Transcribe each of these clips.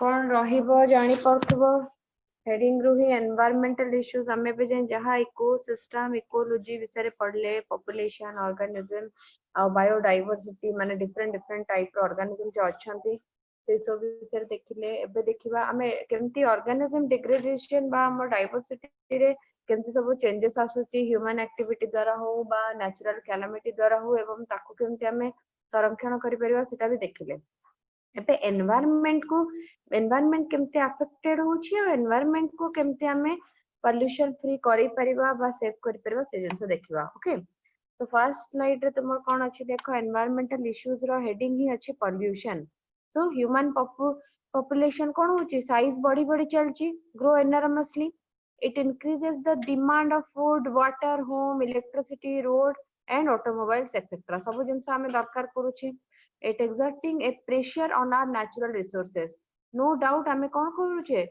कौन रहिबो जानि पड़थबो हेडिंग रु ही एनवायरमेंटल इश्यूज हमें पे जे जहां इकोसिस्टम इकोलॉजी विषय पढ़ले पॉपुलेशन ऑर्गेनिज्म आ बायोडायवर्सिटी माने डिफरेंट टाइप रो ऑर्गेनिज्म जे अछंती से सब विषय देखिले एबे देखिबा हमें केमती ऑर्गेनिज्म डिग्रेडेशन बा हम डायवर्सिटी रे केमती सब चेंजेस आसुची ह्यूमन एक्टिविटी द्वारा हो बा नेचुरल कैलामिटी द्वारा हो एवं ताकू केमती हमें संरक्षण करि परिबा सेटा भी देखिले एबे एनवायरनमेंट केमती अफेक्टेड होची और एनवायरनमेंट को केमती हमें पोल्यूशन फ्री करि परिबा बा सेव करि परिबा से जिंस देखिबा ओके तो फर्स्ट स्लाइड रे तुम कोन अछि देखो एनवायरमेंटल इश्यूज रो हेडिंग ही अछि पोल्यूशन तो ह्यूमन पॉपुलेशन कोन होची साइज बड़ी बड़ी चलची grow enormously it increases the demand of food water home electricity road and automobiles etc सब जिंस हमें दरकार करूची it exerting a pressure on our natural resources no doubt हमें कोन करूचे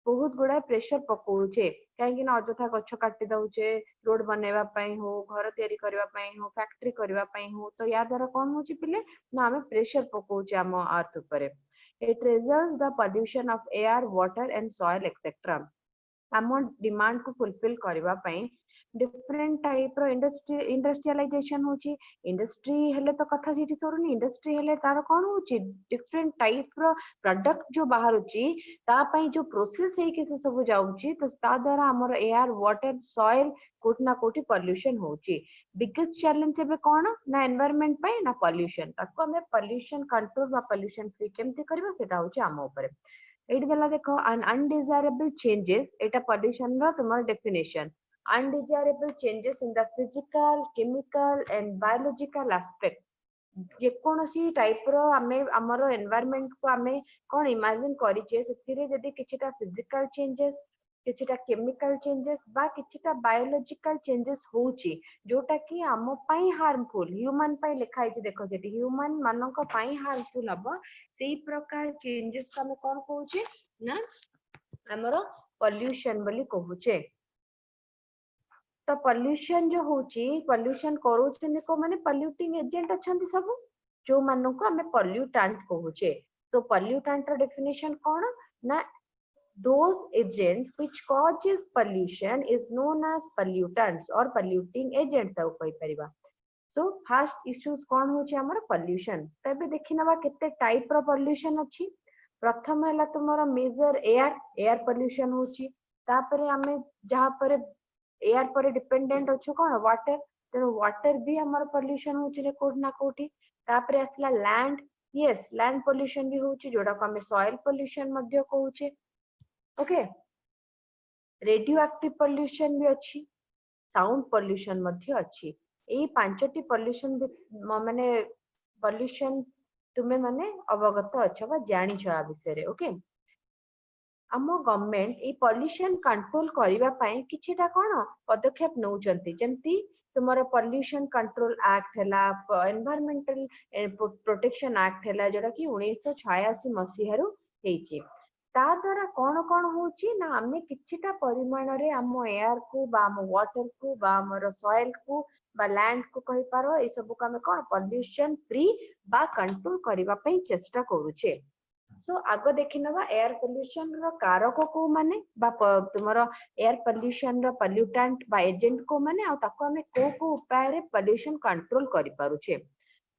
बहुत गुडा प्रेशर पकोउचे काहे ना अजथा गछ काटी दउचे रोड बनेवा पई हो घर तयारी करबा पई हो फैक्ट्री करबा पई हो तो या द्वारा कोन होची पिले ना हमें प्रेशर पकोउचे हम अर्थ ऊपर it results the pollution of air water and soil etc हम डिमांड को फुलफिल करबा पई डिफरेंट टाइप रो इंडस्ट्रियलाइजेशन होची इंडस्ट्री हेले तो कथा सिटी सरुनी इंडस्ट्री हेले तार कोन होची डिफरेंट टाइप रो प्रोडक्ट जो बाहर होची ता पई जो प्रोसेस है कि से सब जाउची तो ता द्वारा हमर एयर वाटर सॉइल कोट ना कोटी पोल्यूशन होची बिगेस्ट चैलेंज एबे कोन ना एनवायरनमेंट पई ना पोल्यूशन ताको हमें पोल्यूशन कंट्रोल बा पोल्यूशन फ्री केमते करबा सेटा होची हम ऊपर एट गला देखो an undesirable changes Etah pollution रो तुम्हार definition undesirable changes in the physical chemical and biological aspect जे कोनसी टाइप रो हमें हमरो एनवायरनमेंट को हमें कोन इमेजिन करि छे सेथिरे जदी किछटा फिजिकल चेंजेस किछटा केमिकल चेंजेस बा किछटा बायोलॉजिकल चेंजेस होची जोटा कि हम पई हार्मफुल ह्यूमन पई लिखाई छै देखो सेठी ह्यूमन मानन को पई हार्मफुल हबो सेही प्रकार चेंजेस का हम कोन कहू छै ना हमरो पोल्यूशन बोली कहू छै तो पोल्यूशन जो होची पोल्यूशन करूछन को माने पोल्यूटिंग एजेंट अछंती सब जो मानन को हमें पोल्यूटेंट कहू छै तो पोल्यूटेंट रो डेफिनेशन कोन ना those agents which causes pollution is known as pollutants or polluting agents ताऊ कहि परिबा so first issues कोन होची हमर pollution तबे देखिनबा केते टाइप रो pollution अछि प्रथम हला तुमरो मेजर एयर pollution होची तापरे हमें जहां पर एयर पर डिपेंडेंट अछि कोन वाटर तेनो वाटर भी हमर pollution होची रे कोड ना कोठी तापरे असला लैंड यस लैंड pollution भी होची जोडा को हमें सॉइल pollution मध्य कहूचे ओके रेडियो एक्टिव पोल्यूशन भी अच्छी साउंड पोल्यूशन मध्य अच्छी एई पांचटी पोल्यूशन माने पोल्यूशन तुमे माने अवगत अच्छा बा जानि छ आ विषय रे ओके आमो गवर्नमेंट ए पोल्यूशन कंट्रोल करिवा पई किछिटा कोन पदक्षेप नउ चंती जेंती तुम्हारा पोल्यूशन कंट्रोल एक्ट हैला एनवायरमेंटल प्रोटेक्शन एक्ट हैला जोटा कि 1986 मसीहारु हेची ता द्वारा कोन कोन होची ना हमें किछिटा परिमाण रे हम एयर को बा हम वाटर को बा हमर सॉइल को बा लैंड को कहि पारो ए सब को हमें कोन पोल्यूशन फ्री बा कंट्रोल करिवा पई चेष्टा करूचे सो आगो देखिनबा एयर पोल्यूशन रो कारक को माने बा तुमरो एयर पोल्यूशन रो पोल्यूटेंट बा एजेंट को माने आ ताको हमें को उपाय रे पोल्यूशन कंट्रोल करि पारुचे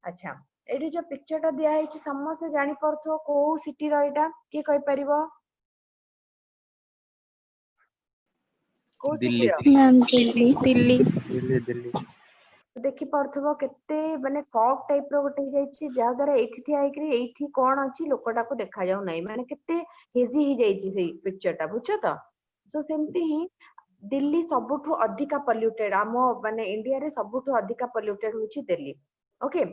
अच्छा एडी जो पिक्चरटा दिया है समस्त जानी पड़थो को सिटी रो एटा के कहि परिबो को सिटी रो मैम दिल्ली दिल्ली दिल्ली देखि पड़थबो केते माने फॉग टाइप रो गोटे जाई छी जा द्वारा एठी थी आइकरी एठी कोन अछि लोकटा को देखा जाउ नै माने केते हेजी ही जाई छी सेही पिक्चरटा बुझछो तो सो सेमती ही दिल्ली सबुठु अधिका पोल्यूटेड आमो माने इंडिया रे सबुठु अधिका पोल्यूटेड होची Delhi okay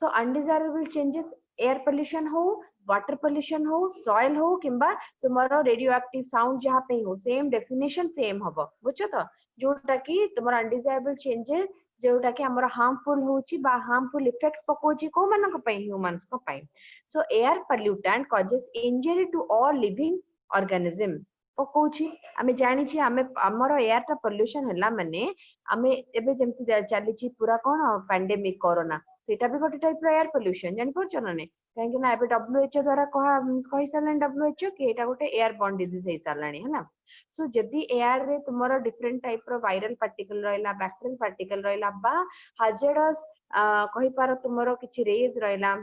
so undesirable changes air pollution हो वाटर पोल्यूशन हो सॉइल हो किंबा तुम्हारा रेडियो एक्टिव साउंड जहां पे हो सेम डेफिनेशन सेम हबो बुझछो तो जोटा कि तुम्हारा अनडिजायरेबल चेंजेस जोटा कि हमर हार्मफुल होची बा हार्मफुल इफेक्ट पकोची को मानक पई ह्यूमंस को पई so air pollutant causes injury to all living organism पकोची हमें जानि छी हमें हमर एयर ता पोल्यूशन हला माने हमें एबे जेमति चली छी पूरा कोन पैंडेमिक कोरोना सेटा भी गोटे टाइप रो एयर पोल्यूशन जानि परछ ना नै काहे ना एबे WHO द्वारा कहि सारलानी WHO कि एटा गोटे एयर बॉर्न डिजीज हे सारलानी है सो जदि एयर रे तुमरो डिफरेंट टाइप रो वायरल पार्टिकल रहला बैक्टीरियल पार्टिकल रहला बा हाजर्डस कहि पार तुमरो किछि रेज रहला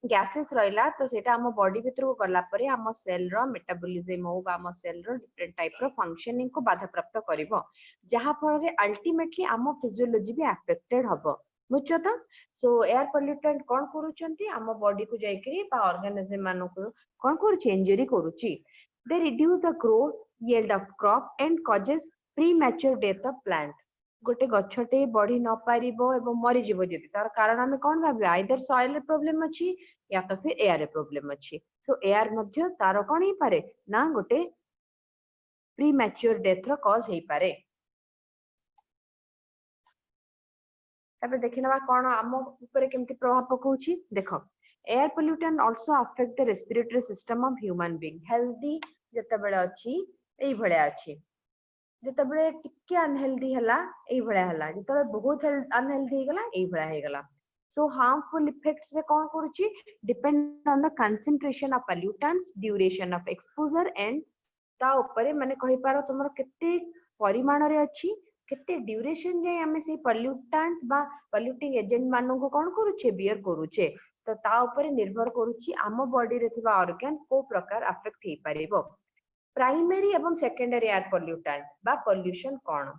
गैसेस रहला तो सेटा हम बॉडी भीतर को गला परे हम सेल रो मेटाबॉलिज्म हो बा हम सेल रो डिफरेंट टाइप रो फंक्शनिंग को बाधा प्राप्त करिवो जहा फल रे अल्टीमेटली हम फिजियोलॉजी भी अफेक्टेड हबो बुझছো तो सो एयर पोल्यूटेंट कोन करूचंती हम बॉडी को जाईकरी बा ऑर्गेनिज्म मानो को कोन करूची इंजरी करूची they reduce the growth yield of crop and causes premature death of plant गोटे गछटे बढ़ी न पारिबो एवं मरि जीवो जति तार कारण हमें कोन भाबे आइदर सॉइल प्रॉब्लम अछि या तो फिर एयर प्रॉब्लम अछि सो एयर मध्य तार कोन ही पारे ना गोटे प्रीमैच्योर डेथ रो कॉज हे पारे तबे देखिनवा कोन हम ऊपर केमति प्रभाव पकोछि देखो air pollutant also affect the respiratory system of human being healthy जते बेले अछि एई भळ्या अछि जते बेले टिके अनहेल्दी हला एई भळ्या हला जते बहुत अनहेल्दी गला एई भळ्या हे गला सो हार्मफुल इफेक्ट्स रे कोन करूची depend on the concentration of pollutants duration of exposure and ता ऊपर माने कहि पारो तुमरो केते परिमाण रे अछि केते ड्यूरेशन जे हमें से पोल्यूटेंट बा पोल्यूटिंग एजेंट मानो को कोन करूचे बियर करूचे तो ता ऊपर निर्भर करूची आम बॉडी रे थिबा ऑर्गन को प्रकार अफेक्ट हे परिबो प्राइमरी एवं सेकेंडरी एयर पोल्यूटेंट बा पोल्यूशन कोन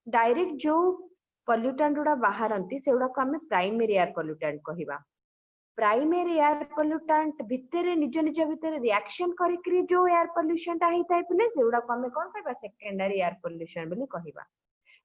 डायरेक्ट जो पोल्यूटेंट उडा बाहरंती सेउडा को हमें प्राइमरी एयर पोल्यूटेंट कहिबा प्राइमरी एयर पोल्यूटेंट भितरे निज निज भितरे रिएक्शन करिकरी जो एयर पोल्यूशन ता हेताय पिले सेउडा को हमें कोन कहबा सेकेंडरी एयर पोल्यूशन बोली कहिबा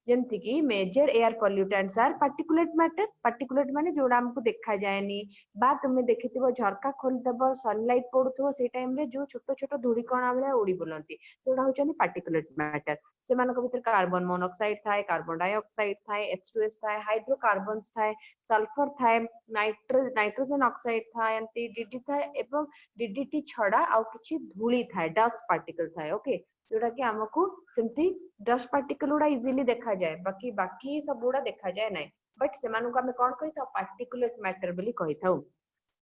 जेमति कि major air pollutants are particulate माने जोडा हमको देखा जायनी बा तुमे देखिथिबो झरका खोल दबो सनलाइट पडुथबो से टाइम रे जो छोटो छोटो धूଳି कणा वाला उडी बुलंती जोडा होचनी पार्टिकुलेट मैटर से मानको भीतर कार्बन मोनोऑक्साइड थाए कार्बन डाइऑक्साइड थाए H2S थाए हाइड्रोकार्बन्स थाए सल्फर थाए नाइट्रोजन ऑक्साइड थाए एंटी डीडी थाए एवं डीडीटी छडा आ किछि धूଳି थाए डस्ट पार्टिकल थाए ओके जोडा कि हमको सेमती डस्ट पार्टिकल उडा इजीली देखा जाए बाकी सब उडा देखा जाए नै बट से मानु को हम कोन कहिता पार्टिकुलेट मैटर बोली कहिताउ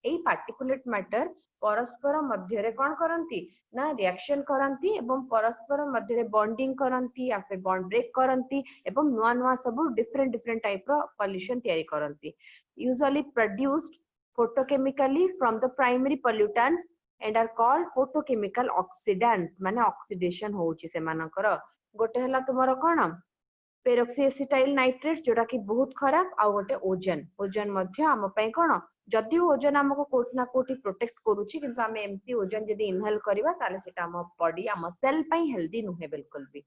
एई पार्टिकुलेट मैटर परस्पर मध्य रे कोन करंती ना रिएक्शन करंती एवं परस्पर मध्य रे बॉन्डिंग करंती या फिर बॉन्ड ब्रेक करंती एवं नुआ सब डिफरेंट टाइप रो पोल्यूशन तयारी करंती usually produced photochemically from the primary pollutants and are called photochemical oxidant माने ऑक्सीडेशन होउची से मानकर गोटे हला तुमरो कोन पेरोक्सीएसिटाइल नाइट्रेट जोटा कि बहुत खराब आ गोटे ओजन मध्य हम पई कोन जदि ओजन हमको कोठी ना कोठी प्रोटेक्ट करूची किंतु हम एम्प्टी ओजन जदि इनहेल करबा ताले सेटा हम बॉडी हम सेल पई हेल्दी नुहे बिल्कुल भी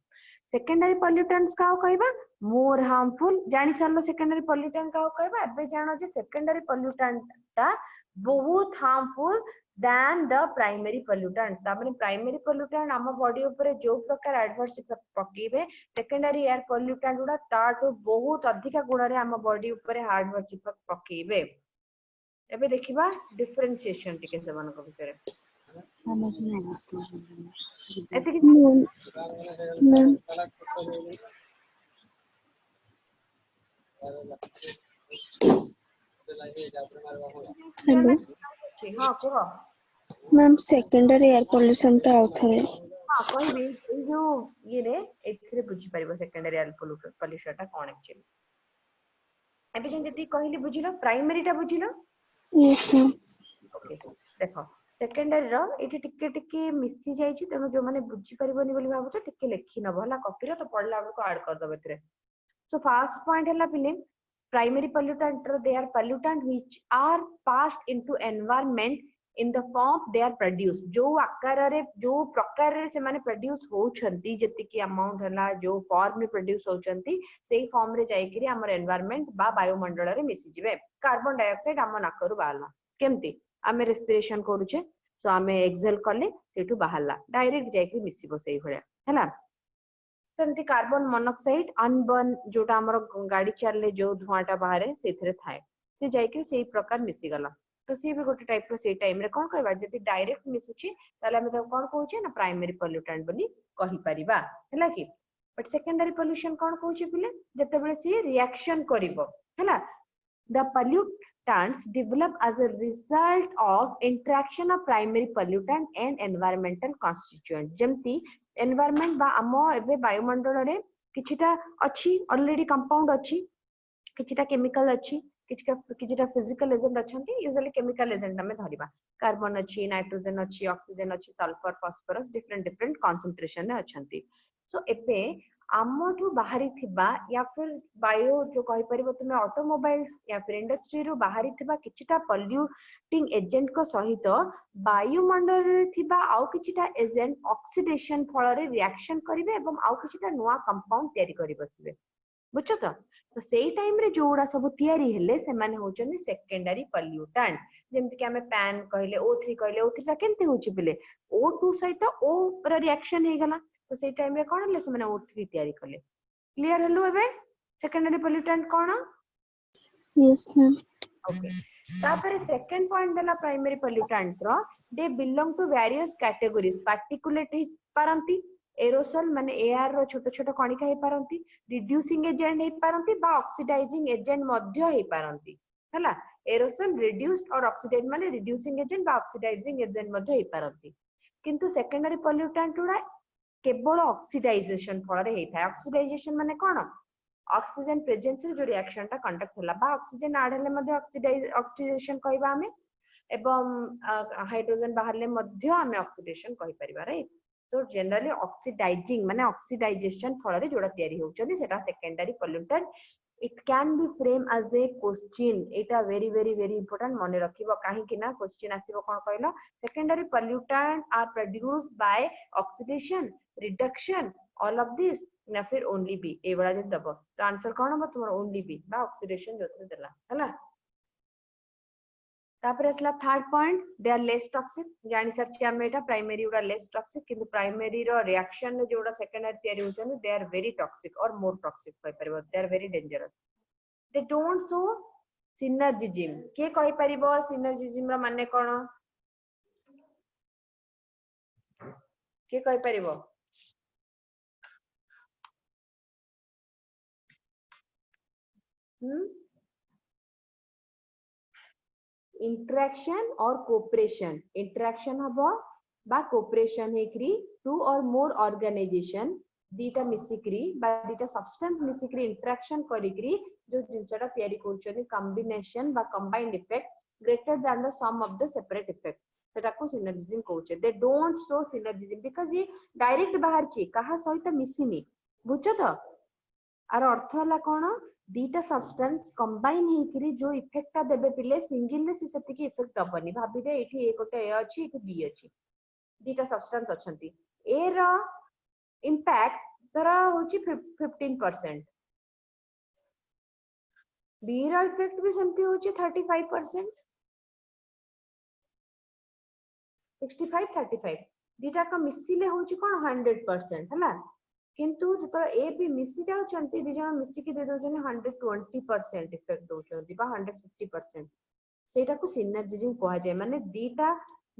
सेकेंडरी पोल्यूटेंट्स का कहबा मोर हार्मफुल जानि सारलो सेकेंडरी पोल्यूटेंट का कहबा एबे जानो जे सेकेंडरी पोल्यूटेंट ता बहुत harmful than the primary pollutant तामने प्राइमरी पोल्यूटेंट हम बॉडी ऊपर जो प्रकार एडवर्स इफेक्ट पकीबे सेकेंडरी एयर पोल्यूटेंट उडा ताटो बहुत अधिक गुण रे हम बॉडी ऊपर एडवर्स इफेक्ट पकीबे एबे देखिबा डिफरेंशिएशन टिके समान को भितरे एते हेलो हां को मैम सेकेंडरी एयर पोल्यूशन टा आउथरे हां कहबी ए जो ये रे एथरे बुझी परिबो सेकेंडरी एयर पोल्यूशन टा कोन एक्चुअली एबे जति कहली बुझिलो प्राइमरी टा बुझिलो यस मैम ओके देखो सेकेंडरी रो एटी टिके मिसी जाई छी तमे जो माने बुझी परिबोनी बोली भाबो तो टिके लेखि नबो हला कॉपी रो तो पढला को ऐड कर दबे एथरे सो फर्स्ट पॉइंट हला पिले primary pollutant they are pollutant which are passed into environment in the form they are produced जो आकार रे जो प्रकार रे से माने प्रोड्यूस हो छंती जति की अमाउंट हला जो फॉर्म रे प्रोड्यूस हो छंती सेही फॉर्म रे जाई करी हमर एनवायरनमेंट बा वायुमंडल रे मिसी जिवे कार्बन डाइऑक्साइड हम नाकरू बाहला केमती हमें रेस्पिरेशन करूचे सो हमें एक्सहेल करले सेठू बाहला डायरेक्ट जाई करी मिसीबो सेही भलिया हला सेमती कार्बन मोनोऑक्साइड अनबर्न जोटा हमर गाड़ी चलले जो धुआंटा बाहरे सेथरे थाए से जाई के सेही प्रकार मिसी गला तो सी भी गोटे टाइप रो से टाइम रे कोन कहबा जति डायरेक्ट मिसुची ताले हम तो कोन कहूचे ना प्राइमरी पोल्यूटेंट बनी कहि परिबा हैला कि बट सेकेंडरी पोल्यूशन कोन कहूचे पिले जते बेले सी रिएक्शन करिवो हैला the pollutants develop as a result of interaction of primary pollutant and environmental constituent. जेमती environment बा आम एबे वायुमंडल रे किछिटा अछि ऑलरेडी कंपाउंड अछि किछिटा केमिकल अछि किछिटा फिजिकल एजेंट अछंती यूजुअली केमिकल एजेंट हमें धरिबा कार्बन अछि नाइट्रोजन अछि ऑक्सीजन अछि सल्फर फास्फोरस डिफरेंट कंसंट्रेशन में अछंती सो एबे आमठू बाहरी थिबा या फिर बायो जो कहि परिबो तुमे ऑटोमोबाइल्स या फिर इंडस्ट्री रो बाहरी थिबा किछिटा पॉल्यूटिंग एजेंट को सहित वायुमंडल रे थिबा आउ किछिटा एजेंट ऑक्सीडेशन फल रे रिएक्शन करिवे एवं आउ किछिटा नुवा कंपाउंड तयारी करि बसिबे बुझछ तो सेई टाइम रे जोड़ा सब तयारी हेले से माने होचनी सेकेंडरी पॉल्यूटेंट जेमति कि हमें पैन कहले O3 ता केनते होची बिले O2 सहित O रा रिएक्शन हे गला तो सेई टाइम रे कोन हले से माने O3 तयारी कले क्लियर हेलो एबे सेकेंडरी पॉल्यूटेंट कोन Yes, ma'am. ओके तापर सेकंड पॉइंट देला प्राइमरी पॉल्यूटेंट रो they belong to various categories particulate ही पारंती एरोसोल माने एआर रो छोट छोट कणिका हे पारंती रिड्यूसिंग एजेंट हे पारंती बा ऑक्सीडाइजिंग एजेंट मध्य हे पारंती हला एरोसोल रिड्यूस्ड और ऑक्सीडाइज माने रिड्यूसिंग एजेंट बा ऑक्सीडाइजिंग एजेंट मध्य हे पारंती किंतु सेकेंडरी पॉल्यूटेंट उडा केवल ऑक्सीडाइजेशन फल रे हे थाय ऑक्सीडाइजेशन माने कोन ऑक्सीजन प्रेजेंस रे जो रिएक्शन ता कंडक्ट होला बा ऑक्सीजन ऐड हेले मध्य ऑक्सीडेशन कहबा हमें एवं हाइड्रोजन बाहरले मध्य हमें ऑक्सीडेशन कहि परिबा राइट तो जनरली ऑक्सीडाइजिंग माने ऑक्सीडाइजेशन फल रे जोड़ा तयारी होउचनी सेटा secondary pollutant it can be frame as a question एटा वेरी वेरी वेरी इंपोर्टेंट माने रखिबो काहे कि ना क्वेश्चन आसीबो कोन कहलो secondary pollutant are produced by oxidation reduction all of this ना फिर ओनली बी ए वाला जे दबो तो आंसर कोन हो तुमर ओनली बी बा ऑक्सीडेशन जोते देला हला तापर असला third point they are less toxic जानि सरछि हम एटा प्राइमरी उडा लेस टॉक्सिक किंतु प्राइमरी रो रिएक्शन जोडा सेकेंडरी तयारी होचन दे आर वेरी टॉक्सिक और मोर टॉक्सिक कहि परबो they are very dangerous they don't show synergism के कहि परिबो सिनर्जिज्म रो माने कोन के कहि परिबो इंटरेक्शन और कोऑपरेशन इंटरेक्शन हबो बा कोऑपरेशन हेकरी टू और मोर ऑर्गेनाइजेशन दीटा मिसिक्री बा दीटा सब्सटेंस मिसिक्री इंटरेक्शन करिकरी जो जिंसटा तयारी करछनी कॉम्बिनेशन बा combined effect greater than the sum of the separate effect सेटा को सिनर्जिज्म कहउछे they don't show synergism because ये डायरेक्ट बाहर छी कहा सहित मिसिनी बुझछ तो आर अर्थ हला कोन दीटा सब्सटेंस कंबाइन हेकरी जो इफेक्ट देबे पिले सिंगल से सेति की इफेक्ट दबनी भाबी दे एठी एक कोटे ए अछि एठी बी अछि दीटा सब्सटेंस अछंती ए रा इंपैक्ट तरा होची 15% बी रा इफेक्ट भी सेमती होची 35% 65 35 दीटा का मिसिले होची कोन 100% हला किंतु जतो ए भी मिसी जाउ चंती दि जण मिसी के दे दो जने 120% इफेक्ट दो चंती बा 150% सेटा को सिनर्जिज्म कहा जाय माने दीटा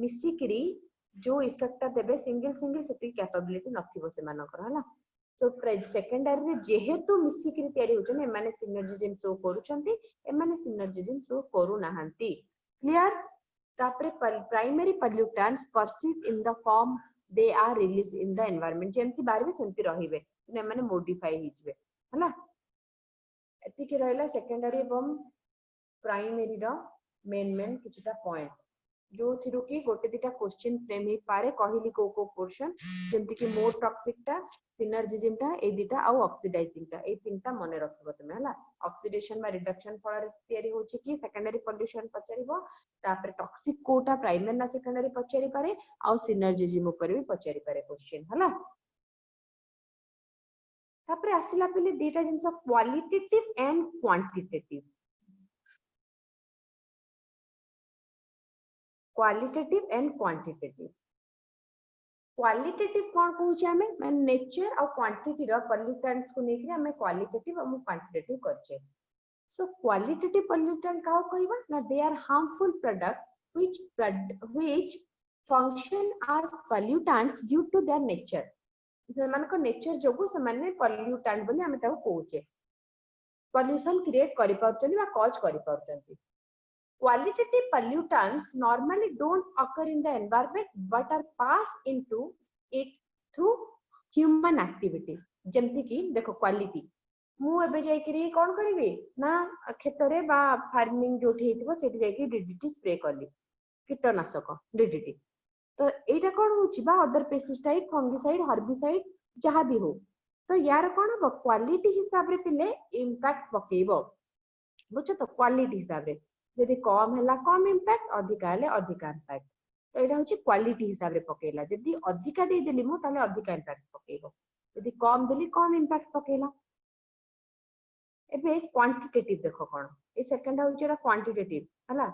मिसी करी जो इफेक्ट देबे सिंगल सिंगल सेती कैपेबिलिटी नथिबो से मानकर हला तो सेकेंडरी रे जेहेतु मिसी करी तयारी होचन ए माने सिनर्जिज्म शो करू चंती ए माने सिनर्जिज्म शो करू नाहंती क्लियर तापरे primary pollutants perceive in the form they are released in the environment जेमति बारबे सेमति रहिबे ने माने मॉडिफाई हिजबे हला एति के रहला सेकेंडरी एवं प्राइमरी रो मेन किछटा पॉइंट जो थिरु की गोटे दिटा क्वेश्चन फ्रेम ही पारे कहिली को पोर्शन जेमति कि मोर टॉक्सिक टा सिनर्जिज्म टा ए दिटा आ ऑक्सीडाइजिंग टा ए तीनटा मने रखबो तमे हला ऑक्सीडेशन बा रिडक्शन फल तयारी होची कि सेकेंडरी पॉल्यूशन पचरिबो तापर टॉक्सिक कोटा प्राइमरी ना सेकेंडरी पचरि पारे आ सिनर्जिज्म ऊपर भी पचरि पारे क्वेश्चन हला तापर आसिला पले दिटा जिंस qualitative and quantitative qualitative and quantitative qualitative कोन कहूचे हमें मैं नेचर और क्वांटिटी रो पॉल्यूटेंट्स को नेकरी हमें क्वालिटेटिव और क्वांटिटेटिव करछे सो क्वालिटेटिव पॉल्यूटेंट का कहबा ना they are harmful product which function as pollutants due to their nature जमान को नेचर जोगु से माने पॉल्यूटेंट बोली हमें ताको कहूचे पॉल्यूशन क्रिएट करि पाउचनी बा कॉज करि पाउचनी qualitative pollutants normally don't occur in the environment but are passed into it through human activity. जेमती कि देखो क्वालिटी मु एबे जाइकरी कोन करिवे ना खेतरे बा फार्मिंग जोठी हेतिबो सेठी जाइकरी डीडीटी स्प्रे करली कीटनाशक डीडीटी तो एटा कोन होची बा अदर पेस्टिसाइड फंगिसाइड हर्बिसाइड जहां भी हो तो यार कोन हो क्वालिटी हिसाब रे पिले इंपैक्ट पकेइबो बुझो तो क्वालिटी हिसाब रे यदि कम हैला कम इंपैक्ट अधिका हैले अधिका इंपैक्ट तो एटा होची क्वालिटी हिसाब रे पकेला यदि अधिका दे देली मु ताले अधिका इंपैक्ट पकेइबो यदि कम देली कम इंपैक्ट पकेला एबे क्वांटिटेटिव देखो कोन ए सेकंड होची एटा क्वांटिटेटिव हला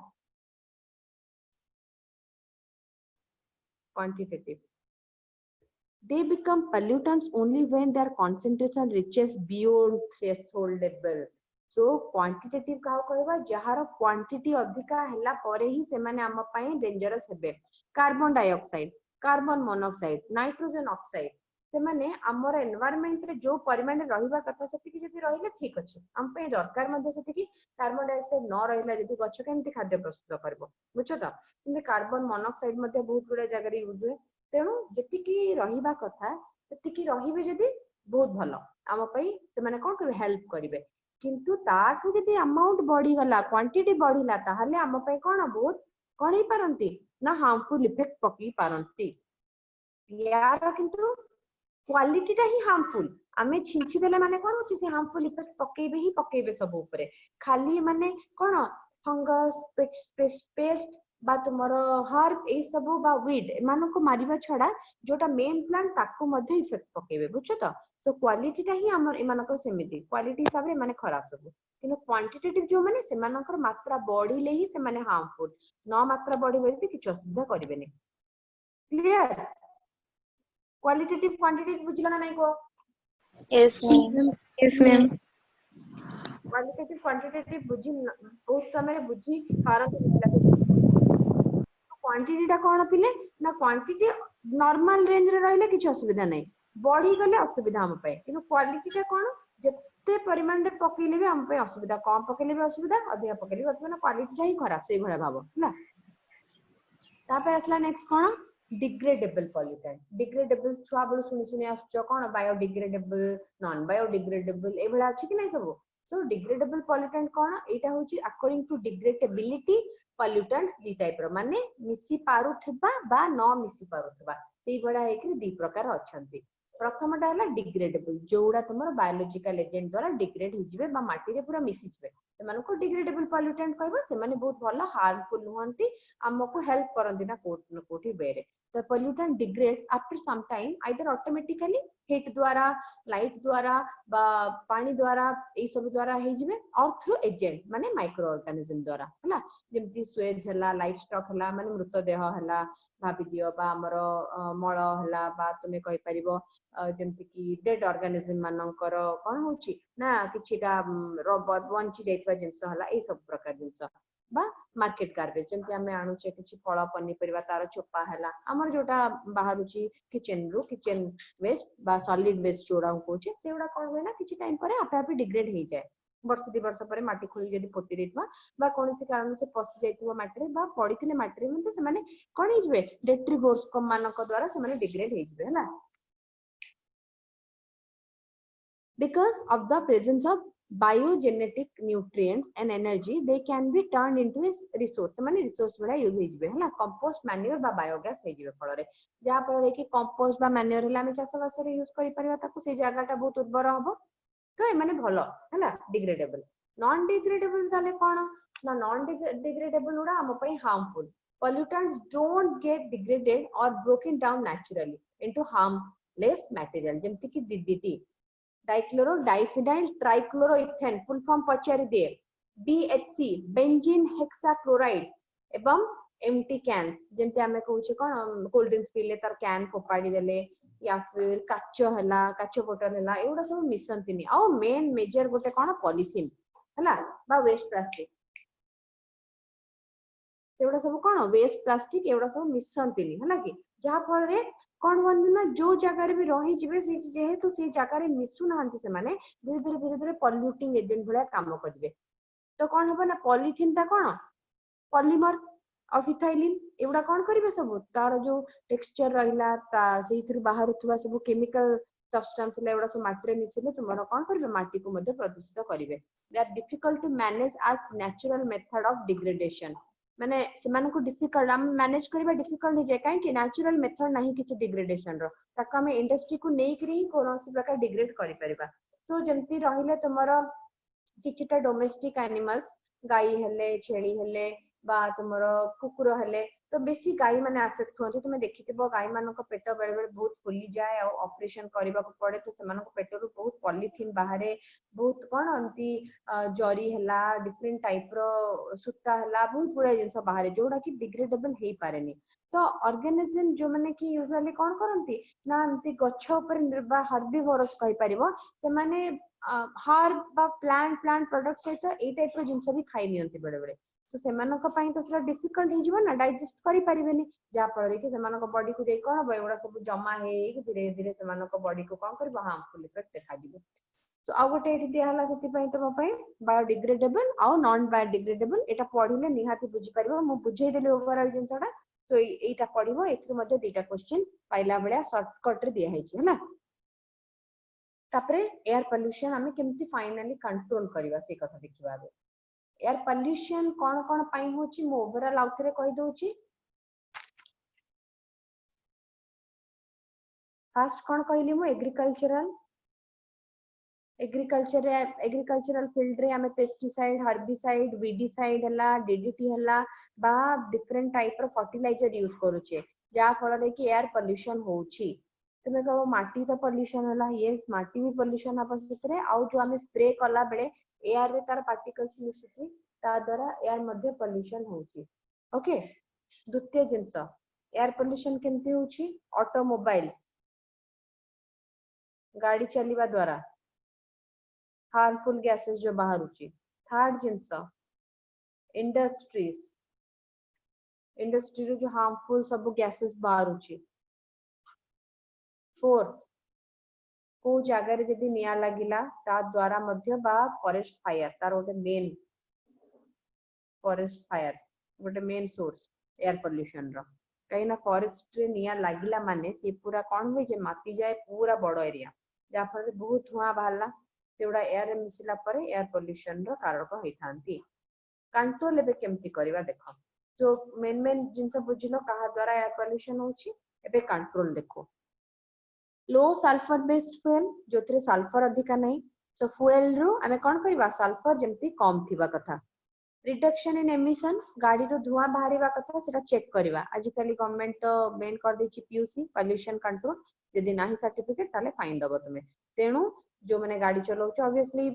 quantitative. They become pollutants only when their concentration reaches beyond threshold level. So quantitative का कहबा जहार क्वांटिटी अधिका हैला परे ही से माने हम पई डेंजरस हेबे carbon dioxide carbon monoxide nitrogen oxide से माने हमर एनवायरनमेंट रे जो परिमाण रे रहिबा कथा सेति कि जति रहिले ठीक अछि हम पई दरकार मध्ये सेति कि कार्बन डाइऑक्साइड न रहिला जति गछ केमति खाद्य प्रस्तुत करबो बुझो त कि कार्बन मोनोऑक्साइड मध्ये बहुत गुडे जगह रे यूज हुए तेणु जति कि रहिबा कथा सेति कि रहिबे जति बहुत भलो हम पई से माने कोन कर हेल्प करिवे किंतु ताठु जति अमाउंट बढ़ी गला क्वांटिटी बढ़िला ताहले हम पई कोन बहुत कोन ही पारंती ना हार्मफुल इफेक्ट पकी पारंती यार किंतु क्वालिटी टा ही हार्मफुल आमे छिंची देले माने कोन होची से हार्मफुल इफेक्ट पकेबे ही पकेबे सब ऊपरे खाली माने कोन फंगस पेस्ट बा तुमरो हर्ब ए सब बा वीड एमानो को मारिबा छडा जोटा मेन प्लांट ताको मध्ये इफेक्ट पकेबे बुझो तो क्वालिटी टा ही हमर एमानो को सेमिति क्वालिटी हिसाब रे माने खराब सब किनो क्वांटिटेटिव जो माने सेमानकर मात्रा बढ़िले ही से माने हार्मफुल न मात्रा बढ़िबे कि किछ असुविधा करिबेनी क्लियर क्वालिटेटिव क्वांटिटेटिव बुझला ना नहीं को Yes, ma'am. Yes, ma'am. Qualitative quantitative बुझी बहुत समय बुझी पारंत क्वांटिटी टा कोन पिले ना क्वांटिटी नॉर्मल रेंज रे रहले किछ असुविधा नहीं बढ़ी गले असुविधा हम पे किनु क्वालिटी टा कोन जत्ते परिमाण रे पकेले भी हम पे असुविधा कम पकेले भी असुविधा अधिक पकेले भी असुविधा क्वालिटी टा ही खराब सेही भले भाव हला तापे असला नेक्स्ट कोन डिग्रेडेबल पॉल्यूटेंट डिग्रेडेबल छुआ बळु सुनि सुनि आछो कोन बायोडिग्रेडेबल नॉन बायोडिग्रेडेबल ए भला अछि कि नै सब सो डिग्रेडेबल पॉल्यूटेंट कोन एटा होची अकॉर्डिंग टू डिग्रेडेबिलिटी पॉल्यूटेंट्स दी टाइप रो माने मिसी पारुथबा बा न मिसी पारुथबा सेही बडा है कि दी प्रकार अछंती प्रथमटा हला डिग्रेडेबल जोडा तुमर बायोलॉजिकल एजेंट द्वारा डिग्रेड हो जिवे बा माटी रे पूरा मिसी जिवे सेमानको डिग्रेडेबल पॉल्यूटेंट कहबो सेमाने बहुत भलो हार्मफुल नहंती हमको हेल्प करंती ना कोठी बेरे the pollutant degrades after some time either automatically heat द्वारा light द्वारा बा पानी द्वारा ए सब द्वारा हे जिवे और थ्रू एजेंट माने माइक्रो ऑर्गेनिज्म द्वारा हला जेमति स्वेज हला लाइफ स्टॉक हला माने मृत देह हला भाबी दियो बा हमरो मळ हला बा तुमे कहि परिबो जेमति कि डेड ऑर्गेनिज्म मानकर कोन होची ना किछिटा वंची जाइतवा जिंस हला ए सब प्रकार जिंस बा मार्केट गार्बेज जेमति हमें आणुचे किछि फळ पन्नी परिबा तार चोपा हला हमर जोटा बाहरुची किचन रू किचन वेस्ट बा सॉलिड वेस्ट जोडा कोचे सेउडा कोन होय ना किछि टाइम परे आपे आपे डिग्रेड हे जाय वर्ष दि वर्ष परे माटी खोली जदी पोती देतबा बा कोनसी कारण से पसि जाइतबो माटी रे बा पडिथिले माटी रे म्हणजे से माने कोन हे जबे डेट्रिगोर्स को मानक द्वारा से माने डिग्रेड हे जबे हला because of the presence of biogenetic nutrients and energy they can be turned into a resource माने रिसोर्स बडा यूज हे जबे हला कंपोस्ट मैन्योर बा बायोगैस हे जबे फल रे जहा पर कि कंपोस्ट बा मैन्योर हला हम चाष बास रे यूज करि परिबा ताको से जगह टा बहुत उर्वर हबो तो ए माने भलो हला डिग्रेडेबल नॉन डिग्रेडेबल ताले कोन ना नॉन डिग्रेडेबल उडा हम पई harmful pollutants don't get degraded or broken down naturally into harmless material जेमति कि DDT dichloro diphenyl trichloroethane full form पचारि दे BHC बेंजीन हेक्साक्लोराइड एवं एम्प्टी कैन्स जेमते हमें कहूचे कोन कोल्ड ड्रिंक्स पीले तार कैन फोपाडी देले या फिर काचो हला काचो बोतल हला एउडा सब मिसंतिनी आ मेन मेजर गोटे कोन पॉलिथीन हला बा वेस्ट प्लास्टिक एउडा सब कोन वेस्ट प्लास्टिक एउडा सब मिसंतिनी हला कि जहा फल रे कोन वंदना जो जगह रे भी रही जिवे से जेहेतु से जगह रे मिसु नहंती से माने धीरे धीरे पॉल्यूटिंग एजेंट भला काम करबे तो कोन हबो ना पॉलिथीन ता कोन पॉलीमर ऑफ इथाइलिन एवडा कोन करिवे सब तार जो टेक्सचर रहिला ता सेइथुर बाहरुथुवा सब केमिकल सब्सटेंस ले एवडा सब माटी रे मिसिले तुमरो कोन करिवे माटी को मध्ये प्रदूषित करिवे they are difficult to manage as natural method of degradation माने सेमान को डिफिकल्ट हम मैनेज करबा डिफिकल्ट हो जाय काहे कि नेचुरल मेथड नाही किछ डिग्रेडेशन रो ताका हम इंडस्ट्री को नै करी कोनोसी प्रकार डिग्रेड करि परिबा सो जेमती रहिले तुमरो किछटा डोमेस्टिक एनिमल्स गाई हेले छेड़ी हेले बा तुमरो कुकुर हेले तो बेसी गाई माने अफेक्ट होते तुमे देखिथिबो गाई मानको पेट बेले बेले बहुत फुली जाए और ऑपरेशन करबा को पड़े तो सेमानको पेटरो बहुत पॉलिथिन बाहरे बहुत कोन अंती जरी हला डिफरेंट टाइप रो सुता हला बहुत बड़ा जिंस बाहरे जोडा कि डिग्रेडेबल हेई पारेनी तो ऑर्गेनिज्म जो माने कि यूजुअली कोन करंती ना अंती गच्छ ऊपर निर्भर हर्बीवोरस कहि परिबो से माने हर बा प्लांट प्रोडक्ट सहित ए टाइप रो जिंस भी खाइ नियंती बेले बेले तो सेमानक पई तो सेला डिफिकल्ट हे जीव ना डाइजेस्ट करि परिबेनी जा पर कि सेमानक बॉडी को दे कोन बयवडा सब जमा हे कि धीरे धीरे सेमानक बॉडी को कोन करबो हार्मफुल इफेक्ट देखा दिबो तो आ गोटे एठी दिया हला सेति पई तो पई बायोडिग्रेडेबल आ नॉन बायोडिग्रेडेबल एटा पढिले निहाती बुझी परिबो मु बुझेई देले ओवरऑल जिंसडा तो एटा पढिबो एथि मध्ये दुईटा क्वेश्चन पाइला बेला शॉर्टकट रे दिया हेछि हला तापरे एयर पोल्यूशन हमें केमती फाइनली कंट्रोल करबा से कथा देखिबा एयर पोल्यूशन कोन कोन पई होची मो ओवरऑल आउथरे कहि दोची फर्स्ट कोन कहली मु एग्रीकल्चरल फील्ड रे हमें पेस्टिसाइड हर्बिसाइड वीडिसाइड हला डीडीटी हला बा डिफरेंट टाइप रो फर्टिलाइजर यूज करूचे जा फल रे कि एयर पोल्यूशन होची तुमे कहो माटी तो पोल्यूशन हला ये माटी भी पोल्यूशन आपसरे आउ जो हमें स्प्रे कला बेले एयर रे तार पार्टिकल्स मिसुची ता द्वारा एयर मध्ये पोल्यूशन होची ओके द्वितीय जिंस एयर पोल्यूशन केमती होची ऑटोमोबाइल्स गाड़ी चलीवा द्वारा हार्मफुल गैसेस जो बाहर होची थर्ड जिंस इंडस्ट्री रो जो हार्मफुल सब गैसेस बाहर होची फोर्थ को जगह रे जदी निया लागिला ता द्वारा मध्य बा फॉरेस्ट फायर तार ओटे मेन फॉरेस्ट फायर गोटे मेन सोर्स एयर पोल्यूशन रो कहीं ना फॉरेस्ट रे निया लागिला माने से पूरा कोन होई जे मापी जाए पूरा बड़ एरिया जा फल बहुत धुआं बाहरला सेउडा एयर रे मिसिला परे एयर पोल्यूशन रो कारक होई थांती कंट्रोल एबे केमती करबा देखो जो मेन जिंस बुझिलो कहा द्वारा एयर पोल्यूशन होची एबे कंट्रोल देखो लो सल्फर बेस्ड फ्यूल जोथरे सल्फर अधिका नहीं सो फ्यूल रु हमें कोन करबा सल्फर जेमती कम थिबा कथा रिडक्शन इन एमिशन गाड़ी रो धुआं बाहरिबा कथा सेटा चेक करबा आजिकली गवर्नमेंट तो बैन कर देछि पीयूसी पोल्यूशन कंट्रोल यदि नाही सर्टिफिकेट ताले फाइन दबो तुमे तेनु जो माने गाड़ी चलाउछ ऑब्वियसली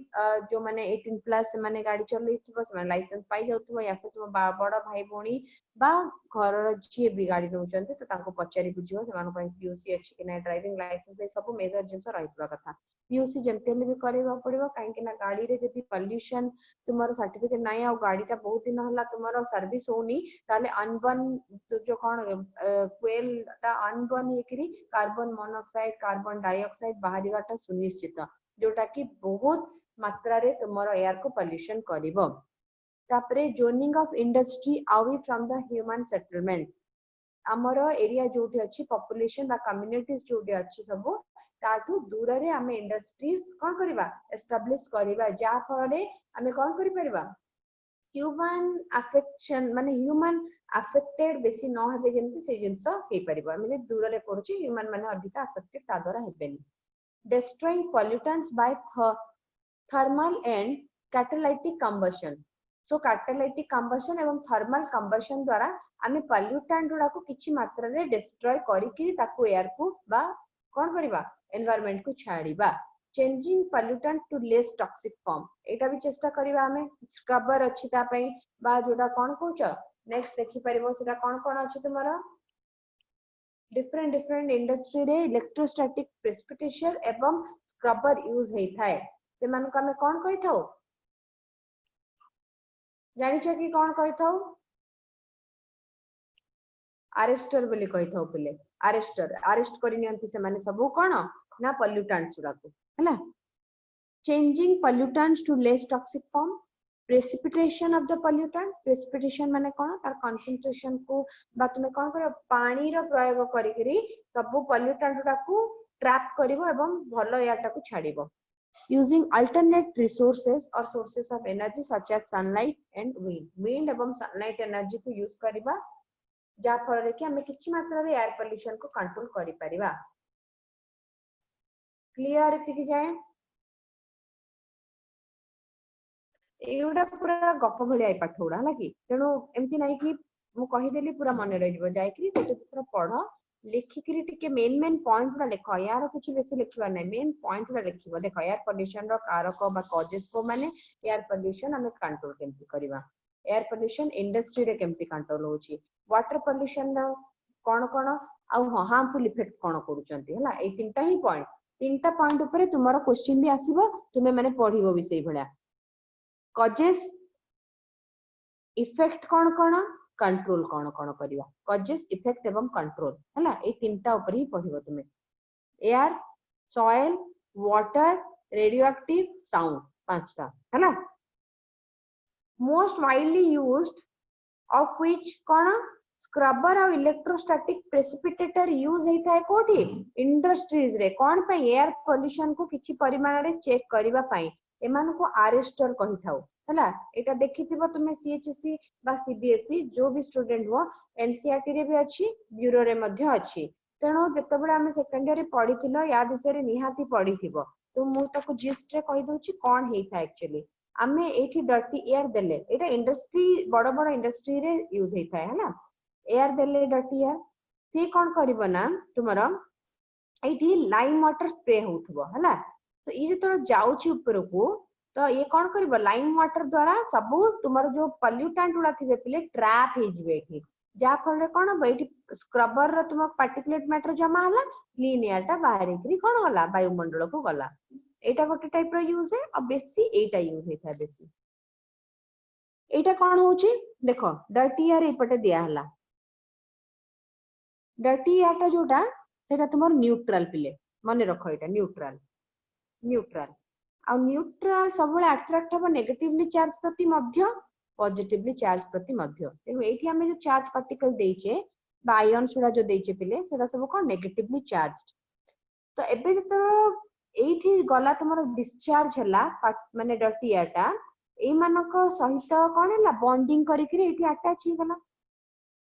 जो माने 18 प्लस माने गाड़ी चलैथिबो से लाइसेंस पाई जाउथबो या फिर तुम बड़ भाई भोणी बा घर जे भी गाड़ी रहउचंते तो ताको पचारि बुझियो सेमान पई पीयूसी अछि कि नै ड्राइविंग लाइसेंस ए सब मेजर जिंस रहितबा कथा पीयूसी जेमतेले भी करबा पड़िबो काहे कि ना गाड़ी रे जदी पोल्यूशन तुमरो सर्टिफिकेट नै आ गाड़ीटा बहुत दिन हला तुमरो सर्विस होनी ताले अनबर्न जो कोन फ्यूल ता अनबर्न हेकरी कार्बन मोनोऑक्साइड कार्बन डाइऑक्साइड बाहरिबाटा सुनिश्चित जोटा कि बहुत मात्रा रे तुमरो एयर को पोल्यूशन करिवो तापरे zoning of industry away from the human settlement हमरो एरिया जोटी अछि पॉपुलेशन बा कम्युनिटीज जोटी अछि सब ताठू दूर रे हमें इंडस्ट्रीज कोन करबा एस्टैब्लिश करबा जा फळे हमें कोन करि परबा ह्यूमन अफेक्शन माने ह्यूमन अफेक्टेड बेसी न हेबे जेमति से जिंस हे परबा माने दूर रे पड़ुची ह्यूमन माने अधिक अफेक्टेड ता द्वारा हेबेनी destroying pollutants by thermal and catalytic combustion so catalytic combustion एवं thermal combustion द्वारा आमे pollutant गुडा को किछि मात्रा रे डिस्ट्रॉय करी कि ताको एयर को बा कोन करबा एनवायरनमेंट को छाड़ीबा changing pollutant to less toxic form एटा भी चेष्टा करबा आमे स्क्रबर अछि ता पई बा जोडा कोन कहउछ नेक्स्ट देखि परिबो सेटा कोन कोन अछि तुमरा डिफरेंट इंडस्ट्री रे इलेक्ट्रोस्टैटिक प्रेसिपिटेशन एवं स्क्रबर यूज हेई थाए से मान को हमें कोन कहि थाओ जानि छ कि कोन कहि थाओ अरेस्टर बोली कहि थाओ पिले अरेस्ट करि नियंती से माने सब कोन ना पोल्यूटेंट्स गुडा को हला changing pollutants to less toxic form precipitation of the pollutant precipitation माने कोन तार कंसंट्रेशन को बा तुमे कोन करियो पानी रो प्रयोग करी करी सब पॉल्यूटेंट टाकू ट्रैप करिवो एवं भलो याटा को छाड़िबो using alternate resources or sources of energy such as sunlight and wind एवं sunlight energy को यूज करिबा जा फल रे कि हमें किछि मात्रा रे एयर पोल्यूशन को कंट्रोल करि परिबा क्लियर एतिकी जाए एउडा पूरा गप भलिया पाठ उडा हला कि तेनु एमति नै कि मु कहि देली पूरा मन रहि जबो जाय कि गोटे पूरा पढ लिखिकरी टिके मेन पॉइंट गुड़ा लिख यार कुछ बेसी लिखवा नहीं मेन पॉइंट गुड़ा लिखिबो देख एयर पोल्यूशन रो कारक बा कॉजेस को माने एयर पोल्यूशन हमें कंट्रोल केमति करबा एयर पोल्यूशन इंडस्ट्री रे केमति कंट्रोल होची वाटर पोल्यूशन रो कोन आ हार्मफुल इफेक्ट कोन करूचंती हला ए तीनटा पॉइंट ऊपर तुमरो क्वेश्चन भी आसीबो तुमे माने पढिबो विषय भला कॉजेस इफेक्ट कोन कंट्रोल कोन करिवा कॉजेस इफेक्ट एवं कंट्रोल हैला ए तीनटा ऊपर ही पढिबो तुमे air soil water radioactive sound पांचटा हैला most widely used of which कोन स्क्रबर और इलेक्ट्रोस्टैटिक प्रेसिपिटेटर यूज हेता है कोठी इंडस्ट्रीज रे कोन पे एयर पोल्यूशन को किछि परिमाण रे चेक करबा पई एमान को आरेस्टर कहि थाउ हैला एटा देखिथिबो तुमे सीएचसी बा सीबीएसई जो भी स्टूडेंट हो एनसीईआरटी रे भी अछि ब्यूरो रे मध्ये अछि तेनो जेतबेला हम सेकेंड ईयर रे पढिथिलो या विषय रे निहाती पढिथिबो तो मु ताको जिस्ट रे कहि दोछि कोन हेता एक्चुअली आमे एठी डर्टी एयर देले एटा इंडस्ट्री बड़ बड़ इंडस्ट्री रे यूज हेता है ना एयर देले डर्टी एयर से कोन करबो ना तुमरो एठी लाइम वाटर स्प्रे होथबो हैला तो ये जो जाउची ऊपर को तो ये कौन करिवो लाइम वाटर द्वारा सब तुमर जो पोल्यूटेंट उडा थिबे पिले ट्रैप हे जिवे एठी जा फल रे कोन बैठी स्क्रबर रे तुम पार्टिकुलेट मैटर जमा होला क्लीन एयर टा बाहर करी कोन होला वायुमंडल को गला एटा गोटे टाइप रो यूज है और बेसी एटा यूज हेता बेसी एटा कोन होची देखो डर्टी एयर एपटे दिया हला डर्टी एयर टा जोटा सेटा तुमर न्यूट्रल पिले माने रखो एटा न्यूट्रल आ न्यूट्रल सबले अट्रैक्ट हो नेगेटिवली चार्ज प्रति मध्य पॉजिटिवली चार्ज प्रति मध्य तेनु एठी हमें जो चार्ज पार्टिकल देइचे बा आयन सुडा जो देइचे पिले सेटा सब को नेगेटिवली चार्ज तो एबे जतो एठी गला तुमरो डिस्चार्ज हला माने डर्टी एटा ए मानको सहित कोन हला बॉन्डिंग करी करी एठी अटैच ही गला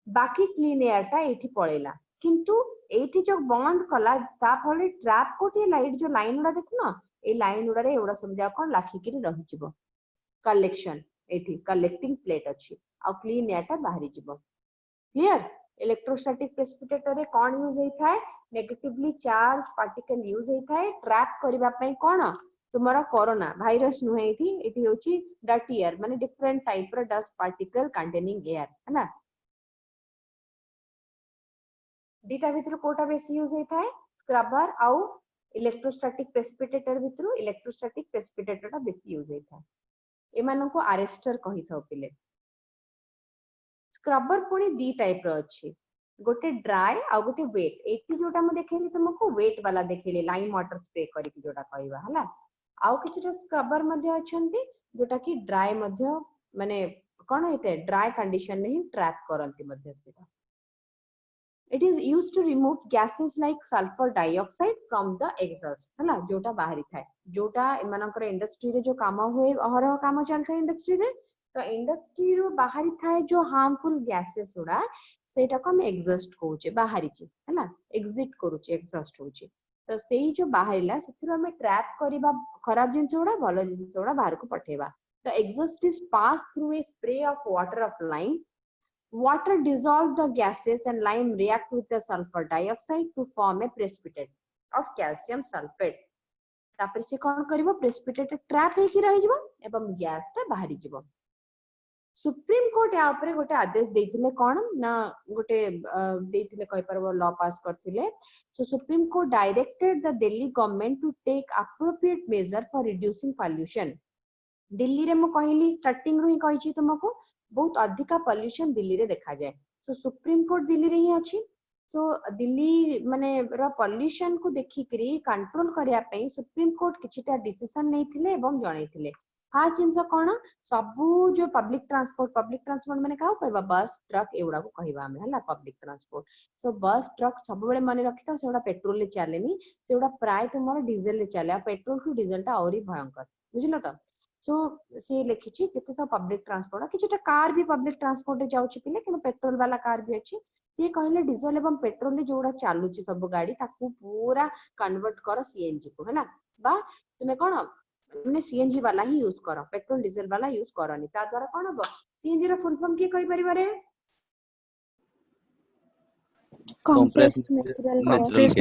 बाकी क्लीन एयर टा एठी पळेला किंतु एठी जो बॉन्ड कला ता फले ट्रैप कोठी लाइट जो लाइन उडा देखुनो ए लाइन उडा रे एवडा समझा कोन लाखी किरी रहि जिवो कलेक्शन एठी कलेक्टिंग प्लेट अछि आ क्लीन एयर टा बाहरी जिवो क्लियर इलेक्ट्रोस्टैटिक प्रेसिपिटेटर रे कोन यूज हेता है नेगेटिवली चार्ज पार्टिकल यूज हेता है ट्रैप करबा पई कोन तुम्हारा कोरोना वायरस नुहे एठी होची डर्टी एयर माने डिफरेंट टाइप रो डस्ट पार्टिकल कंटेनिंग एयर है ना दीटा भितर कोटा बेसी यूज हेता है स्क्रबर आउ इलेक्ट्रोस्टैटिक प्रेसिपिटेटर भितर इलेक्ट्रोस्टैटिक प्रेसिपिटेटर टा बेसी यूज हेता है एमानन को अरेस्टर कहि थाउ पिले स्क्रबर पुनी दी टाइप रो अछि गोटे ड्राई आ गोटे वेट एठी जोटा म देखेली तुमको वेट वाला देखेली लाइम वाटर स्प्रे करी की जोटा कहबा हला आउ किछटा स्क्रबर मध्ये अछंती जोटा की ड्राई मध्ये माने कोन हेते ड्राई कंडीशन में ही ट्रैप करंती मध्ये सेटा it is used to remove gases like sulfur dioxide from the exhaust हला जोटा बाहरी थाए जोटा एमानकर इंडस्ट्री रे जो काम होए अहरह काम चलथे इंडस्ट्री रे तो इंडस्ट्री रो बाहरी थाए जो हार्मफुल गैसेस उडा सेटा को हम एग्जॉस्ट कहूचे बाहरी छी हला एग्जिट करूचे एग्जॉस्ट होचे तो सेही जो बाहरीला सेतिर हम ट्रैप करिबा खराब जिंस उडा भलो जिंस उडा बाहर को पठेबा तो exhaust is pass through a spray of water of lime water dissolve the gases and lime react with the sulfur dioxide to form a precipitate of calcium sulfate तापर से कोन करबो प्रेसिपिटेट ट्रैप हे की रहि जबो एवं गैस ता बाहरी जबो सुप्रीम कोर्ट या ऊपर गोटे आदेश देथिले कोन ना गोटे देथिले कहि परबो लॉ पास करथिले so supreme court directed the Delhi government to take appropriate measure for reducing pollution Delhi रे म कहली स्टार्टिंग रो ही कहि छी तुमको बहुत अधिका पॉल्यूशन दिल्ली रे देखा जाए सो सुप्रीम कोर्ट दिल्ली रे ही अछि सो दिल्ली माने रो पॉल्यूशन को देखि करी कंट्रोल करिया पई सुप्रीम कोर्ट किछिटा डिसीजन नैथिले एवं जणैथिले फास्ट जिंस कोन सबू जो पब्लिक ट्रांसपोर्ट माने का कहबा बस ट्रक एउडा को कहबा हमें हला पब्लिक ट्रांसपोर्ट सो बस ट्रक सब बेले माने रखिता सेउडा पेट्रोल ले चलेनी सेउडा प्राय तुमर डीजल ले चले आ पेट्रोल टू डीजल टा औरी भयंकर बुझिलो त सो से लिखिछि जेते सब पब्लिक ट्रांसपोर्ट किछटा कार भी पब्लिक ट्रांसपोर्ट रे जाउछि पिले कि पेट्रोल वाला कार भी अछि से कहले डीजल एवं पेट्रोल ले जोडा चालुछि सब गाड़ी ताकू पूरा कन्वर्ट कर सीएनजी को हैना बा तुमे कोन तुमने सीएनजी वाला ही यूज करो पेट्रोल डीजल वाला यूज करनी ता द्वारा कोन हो सीएनजी रो फुल फॉर्म की कहि परिबा रे compressed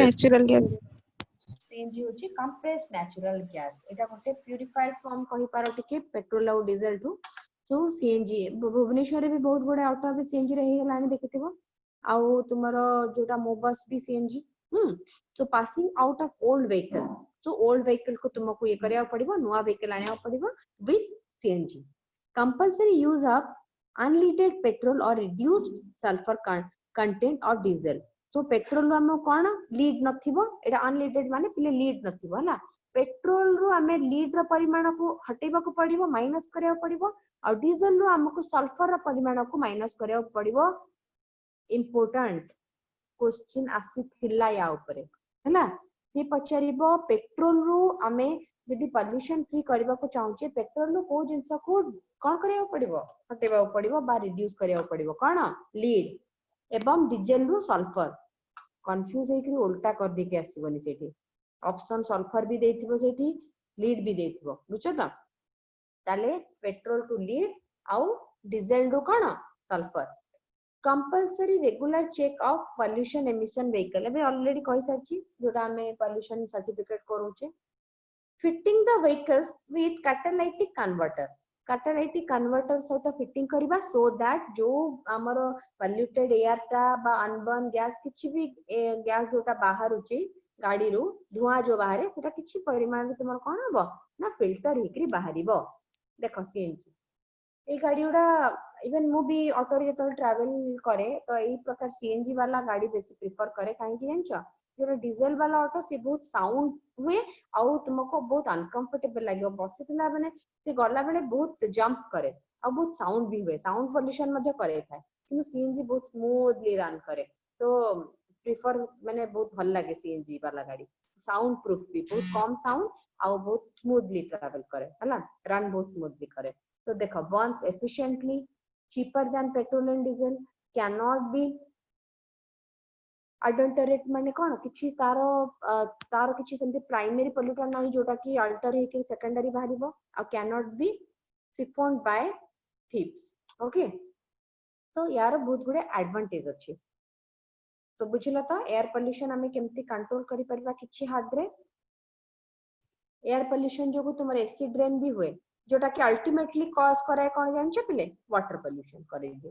natural gas सीएनजी होची कंप्रेस नेचुरल गैस एटा गोटे प्यूरिफाइड फॉर्म कहि पारो टिके पेट्रोल और diesel to so CNG Bhubaneswar रे भी बहुत बड़े ऑटो भी सीएनजी रे ही लानी देखिथिबो आउ तुमरो जोटा मोबस भी CNG so passing out of old vehicle so old vehicle को तुमको ये करिया पड़िबो नुवा व्हीकल आनिया पड़िबो with CNG compulsory use of unleaded petrol और reduced sulphur content of diesel तो पेट्रोल हम कोन लीड नथिबो एटा अनलीडेड माने पिले लीड नथिबो हला पेट्रोल रो हमें लीड रो परिमाण को हटेबा को पड़िबो माइनस करिया पड़िबो और डीजल रो हमको सल्फर रो परिमाण को माइनस करिया पड़िबो इंपोर्टेंट क्वेश्चन आसीथिला या ऊपर हैला से पचारिबो पेट्रोल रो हमें यदि पोल्यूशन फ्री करबा को चाहूचे पेट्रोल रो को जिंस को कोन करिया पड़िबो हटेबा पड़िबो बा रिड्यूस करिया पड़िबो कोन लीड एवं डीजल रो सल्फर कंफ्यूज है कि उल्टा कर दे के आसीबनी सेठी ऑप्शन सल्फर भी देथिबो सेठी लीड भी देथिबो बुझो त ताले पेट्रोल टू लीड आउ डीजल रो कोन sulphur compulsory regular check of pollution emission vehicle अबे ऑलरेडी कहि साची जोटा हमें पोल्यूशन सर्टिफिकेट करूचे fitting the vehicles with catalytic converter सहित फिटिंग करबा सो दैट जो हमर पोल्यूटेड एयर टा बा अनबर्न गैस किछि भी गैस जोटा बाहर होची गाड़ी रू धुआं जो बाहर सेटा किछि परिमाण में तुमर कोन हबो ना फिल्टर हेकरी बाहरिबो देखो सीएनजी ए गाड़ी उडा इवन मु भी ऑटो रे तो ट्रैवल करे तो एई प्रकार सीएनजी वाला गाड़ी बेसी प्रेफर करे काहे कि जानछो जो डीजल वाला ऑटो से बहुत साउंड हुए आउ तुमको बहुत अनकंफर्टेबल लागो बसितला माने से गला बेले बहुत जंप करे और बहुत साउंड भी हुए साउंड पोल्यूशन मध्ये करे थाए किंतु सीएनजी बहुत स्मूथली रन करे तो प्रेफर माने बहुत भल लागे सीएनजी वाला गाड़ी साउंड प्रूफ भी बहुत कम साउंड और बहुत स्मूथली ट्रैवल करे हला रन बहुत स्मूथली करे तो देखो Burns efficiently cheaper than petrol and diesel cannot be adulterate माने कोन किछि तारो किछि सेंति प्राइमरी पोल्यूटर नाही जोटा कि अल्टर हे कि सेकेंडरी बाहरिबो आ cannot be siphoned by thieves okay तो यार बहुत गुडे एडवांटेज अछि तो बुझिला त एयर पोल्यूशन हमें केमति कंट्रोल करि परबा किछि हाथ रे एयर पोल्यूशन जो तुमर एसिड रेन भी हुए जोटा कि अल्टीमेटली कॉज करे कोन जानछ पिले वाटर पोल्यूशन करे दे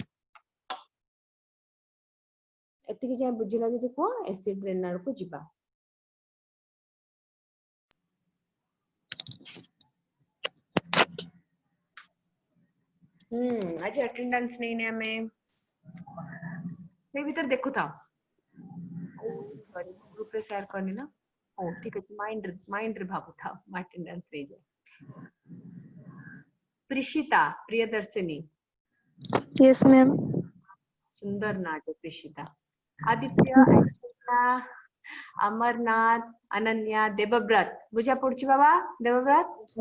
एति कि जे बुझिला जदि को एसिड रेन को जिबा आज अटेंडेंस नहीं ने हमें से भीतर देखु था सॉरी ग्रुप पे शेयर करनी ना ओ ठीक है माइंड रे भाबु था अटेंडेंस रे जे प्रिशिता प्रियदर्शिनी yes ma'am सुंदर नाट प्रिशिता आदित्य अर्चना अमरनाथ अनन्या देवव्रत बुझा पड़छि बाबा देवव्रत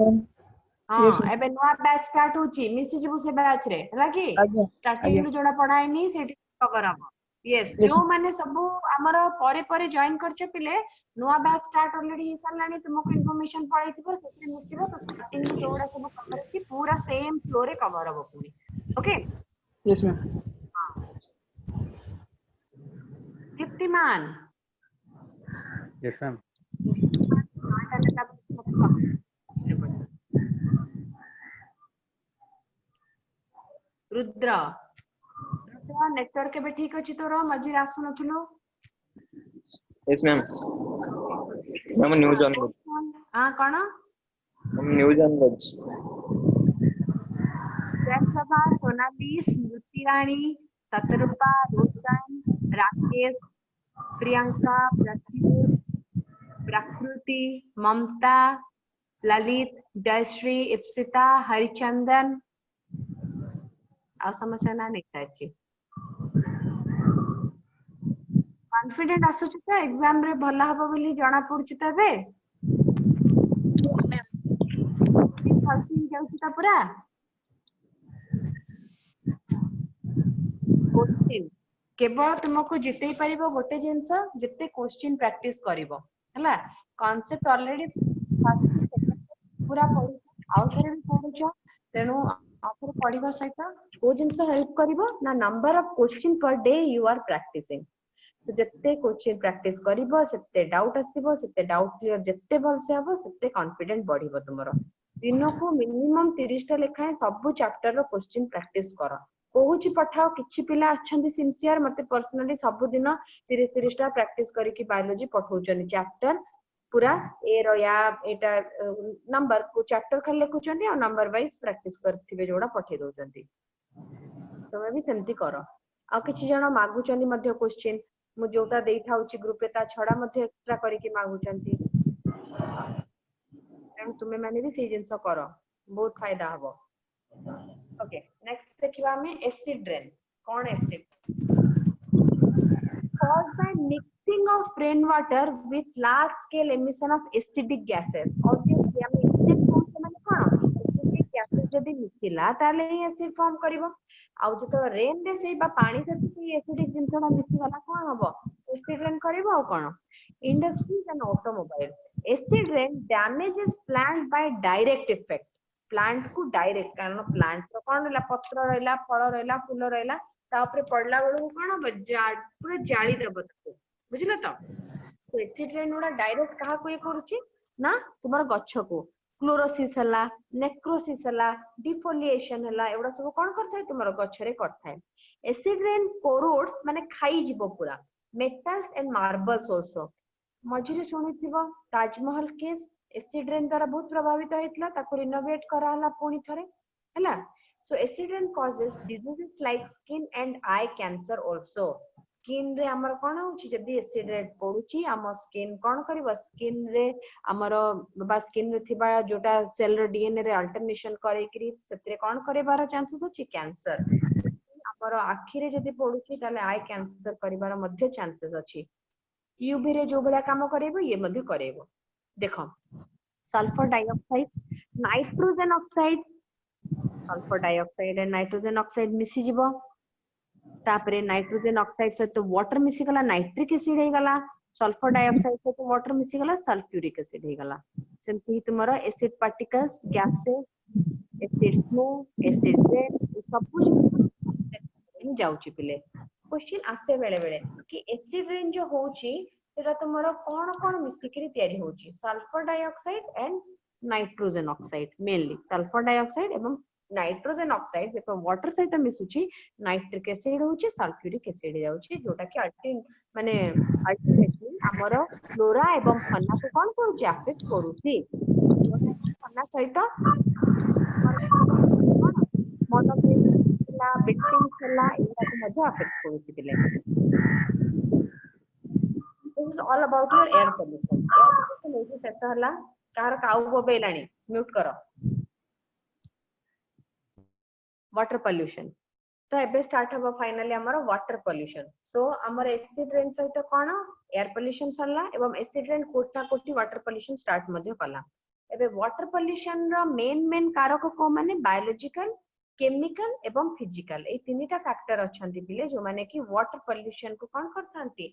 हां एबे नवा बैच स्टार्ट होची मिसी जेबु से बैच रे हला की स्टार्टिंग नु जोडा पढ़ाई नी सेठी कवर हबो यस जो माने सब हमर परे परे जॉइन करछ पिले नवा बैच स्टार्ट ऑलरेडी हिसालानी तुमको इन्फॉर्मेशन पड़ाई थिबो सेठी मिसिबो तो स्टार्टिंग नु जोडा सब कवर की पूरा सेम फ्लो रे कवर हबो पूरी okay yes ma'am Deeptiman yes ma'am Rudra network के भी ठीक अछि तोरो मझिर आसु नथुलो yes ma'am ma'am news on हां कोन हम न्यूज ऑन वर्ड्स जयसभा सोनाली स्मृति रानी सतरूपा रोशन राकेश प्रियंका प्रकृति ममता ललित, जयश्री, इप्सिता, हरिचंदन आ समस्या ना लिखा अछि। कॉन्फिडेंट आसुची त एग्जाम रे भला हबो बोली जणा पडुची तबे जाउची त पूरा क्वेश्चन केवल तुमको जितै परिबो गोटे जिंस जिते क्वेश्चन प्रैक्टिस करिवो हला कांसेप्ट ऑलरेडी फर्स्ट सेकंड पूरा पढि आउ थरे भी पढुछ तेनु आखर पढिबा सहित को जिंस हेल्प करिवो ना number of question per day you are practising तो जिते क्वेश्चन प्रैक्टिस करिवो सेते डाउट आसीबो सेते डाउट क्लियर जिते भल से हबो सेते कॉन्फिडेंट बढ़िबो तुमरो दिनो को मिनिमम 30 टा लेखाए सब चैप्टर रो क्वेश्चन प्रैक्टिस करो कोहुची पठाओ किछि पिला अछंती सिंसियर मते पर्सनली सब दिन 30 टा प्रैक्टिस करिकि बायोलॉजी पठाउचनी चैप्टर पूरा ए रो या एटा नंबर को चैप्टर खाली लिखुचंती और नंबर वाइज प्रैक्टिस करथिबे जोडा पठे दोचंती तमे भी सेमती करो आ किछि जण मागुचनी मध्ये क्वेश्चन मु जोटा देई थाउची ग्रुप रे ता छडा मध्ये एक्स्ट्रा करिकि मागुचंती एंड तुमे माने भी से जिंस करो बहुत फायदा हबो ओके नेक्स्ट देखिबा हमें acid rain cone acid caused by mixing of rainwater with large scale emission of acidic gases obviously हम एसिड फॉर्म से माने कोन acidic gases जदी मिथिला ताले एसिड फॉर्म करिवो आउ जतो रेन रे से बा पानी से एसिडिक जिंसडा मिसी वाला कोन हबो एसिड रेन करिवो आ कोन industries and automobile acid rain damages plant by direct effect plant को डायरेक्ट कारण प्लांट तो कोन रहला पत्र रहला फल रहला फूल रहला तापरे पडला बेलू कोन पूरा जाली देबो बुझिला तो एसिड रेन उडा डायरेक्ट कहा को ये करूची ना तुम्हार गच्छ को क्लोरोसिस हला नेक्रोसिस हला डिफोलिएशन हला एवडा सब कोन करथाय तुम्हार गच्छ रे करथाय एसिड रेन कोरोड्स माने खाई जीवो पूरा मेटल्स एंड मार्बल्स आल्सो मझिरे सुनिथिबो ताजमहल केस एसिड रेन द्वारा बहुत प्रभावित होइतला ताको रिनोवेट करा हला पुनी थरे हला so acid rain causes diseases like skin and eye cancer also skin रे हमर कोन होची जदी एसिड रेन पडुची हम स्किन कोन करबो स्किन रे हमर बा स्किन रे थिबा जोटा सेल रे डीएनए रे अल्टरनेशन करे कि तत्रे कोन करेबार चांसेस होची कैंसर हमर आखि रे जदी पडुची ताले आई कैंसर करिबार मध्ये चांसेस अछि यूवी रे जो बला काम करेबो ये मध्ये करेबो देखो sulphur dioxide nitrogen oxide sulphur dioxide and nitrogen oxide मिसी जीवो तापरे नाइट्रोजन ऑक्साइड सहित वाटर मिसी गला नाइट्रिक एसिड हे गला सल्फर डाइऑक्साइड सहित वाटर मिसी गला सल्फ्यूरिक एसिड हे गला सेमती तुमरा acid particles gases acid smoke acid rain सब कुछ जाउची पिले क्वेश्चन आसे बेले बेले कि एसिड रेन जो होची सेटा तुमरा कोन कोन मिसी करी तयारी होची sulphur dioxide and nitrogen oxide mainly sulphur dioxide एवं नाइट्रोजन ऑक्साइड देखो वाटर सहित मिसुची नाइट्रिक एसिड होची सल्फ्यूरिक एसिड जाउची जोटा कि अल्टीमेटली हमरो फ्लोरा एवं फना को कोन करूची अफेक्ट करूची फना सहित मोनोक्लोरला बिटिंग छला एटा को मध्ये अफेक्ट करूची दिले this is all about your air pollution AC set हला कार काउ बोबेलानी म्यूट करो वाटर पोल्यूशन तो एबे स्टार्ट हबो फाइनली हमर वाटर पोल्यूशन सो हमर एसिड रेन सहित कोन एयर पोल्यूशन सरला एवं एसिड रेन कोटा कोटी वाटर पोल्यूशन स्टार्ट मध्ये कला एबे वाटर पोल्यूशन रो मेन कारक को माने बायोलॉजिकल केमिकल एवं फिजिकल ए तीनटा फैक्टर अछंती पिले जो माने कि वाटर पोल्यूशन को कोन करथांती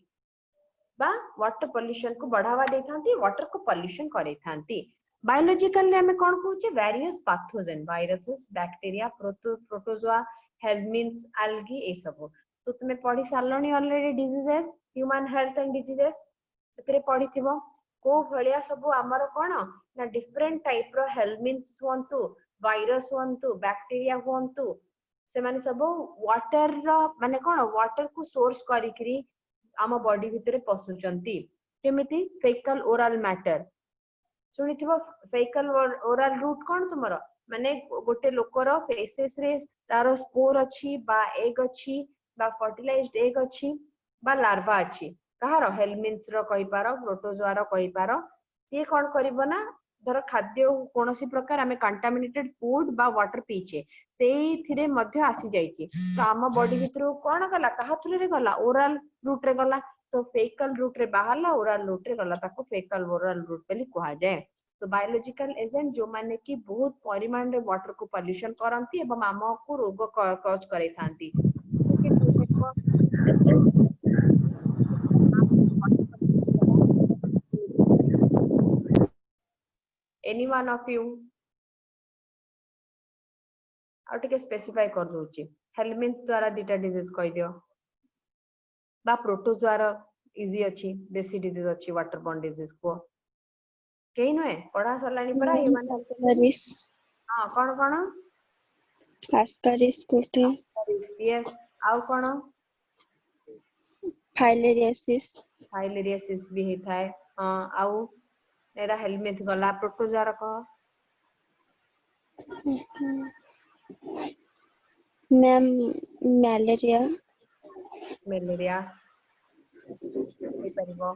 बा वाटर पोल्यूशन को बढ़ावा देथांती वाटर को पोल्यूशन करेथांती बायोलॉजिकल रे हमें कोन कहूचे various pathogen viruses bacteria protozoa helminths algae ए सब तो तुमे पढी सालणी already diseases human health and diseases तकरे पढीथिबो को भलिया सब हमर कोन ना डिफरेंट टाइप रो हेल्मिन्स होंतु वायरस होंतु बैक्टीरिया होंतु से माने सब वाटर रो माने कोन वाटर को सोर्स करिकरी आम बॉडी भितरे पसुचंती केमिति फेकल ओरल मैटर सुनिथिबो फेकल ओरल रूट कोन तुमरो माने गोटे लोकर फेसेस रे तारो स्पोर अछि बा एग अछि बा फर्टिलाइज्ड एग अछि बा लार्वा अछि कहारो हेल्मिन्स रो कहि पारो प्रोटोजोआ रो कहि पारो से कोन करिवो ना धर खाद्य कोनोसी प्रकार आमे कंटामिनेटेड फूड बा वाटर पीछे सेई थिरे मध्य आसी जाईची तो आम बॉडी भितर कोन गला कहा थ्रू रे गला ओरल रूट रे गला तो फेकल रूट रे बाहरला ओरल रूट रे गला ताको फेकल ओरल रूट बोली कहा जाए तो बायोलॉजिकल एजेंट जो माने कि बहुत परिमाण रे वाटर को पॉल्यूशन करंती एवं आम को रोग कॉज करे थांती एनी वन ऑफ यू आउ टिके स्पेसिफाई कर दोची हेलमिंथ द्वारा दीटा डिजीज कहि दियो बा प्रोटोजोआ इजी अच्छी बेसी डिजीज अच्छी वाटर बोर्न डिजीज को केही नहे पढ़ा सरलानी परा ह्यूमन Ascaris, हां कोन कोन Ascaris गोटे, यस आउ कोन Filariasis, फाइलेरियासिस भी हे थाए हां आउ एरा हेलमिंथ गला प्रोटोजोआ को मैम malaria, मलेरिया हे परिबो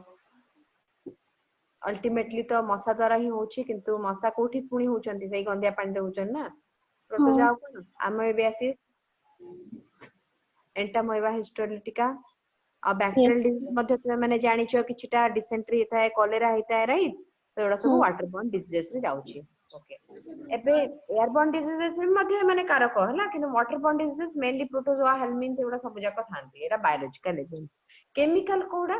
अल्टीमेटली तो मशा द्वारा ही होची किंतु मशा कोठी पुणी होचंती सेई गंदिया पानी दे होचन ना प्रोटोजोआ कोन अमेबियासिस एंटामोeba हिस्टोलिटिका आ बैक्टीरियल डिजीज मध्ये तुमे माने जानिचो किछटा डिसेंट्री थाए कॉलेरा हेताए राइट तो एडा सब वाटर बोर्न डिजीजेस रे जाउची ओके एबे एयरबोर्न डिजीजेस मध्ये माने कारक हला किंतु water borne diseases mainly protozoa helminth एडा सब जाक थांती एरा बायोलॉजिकल एजेंट केमिकल कोडा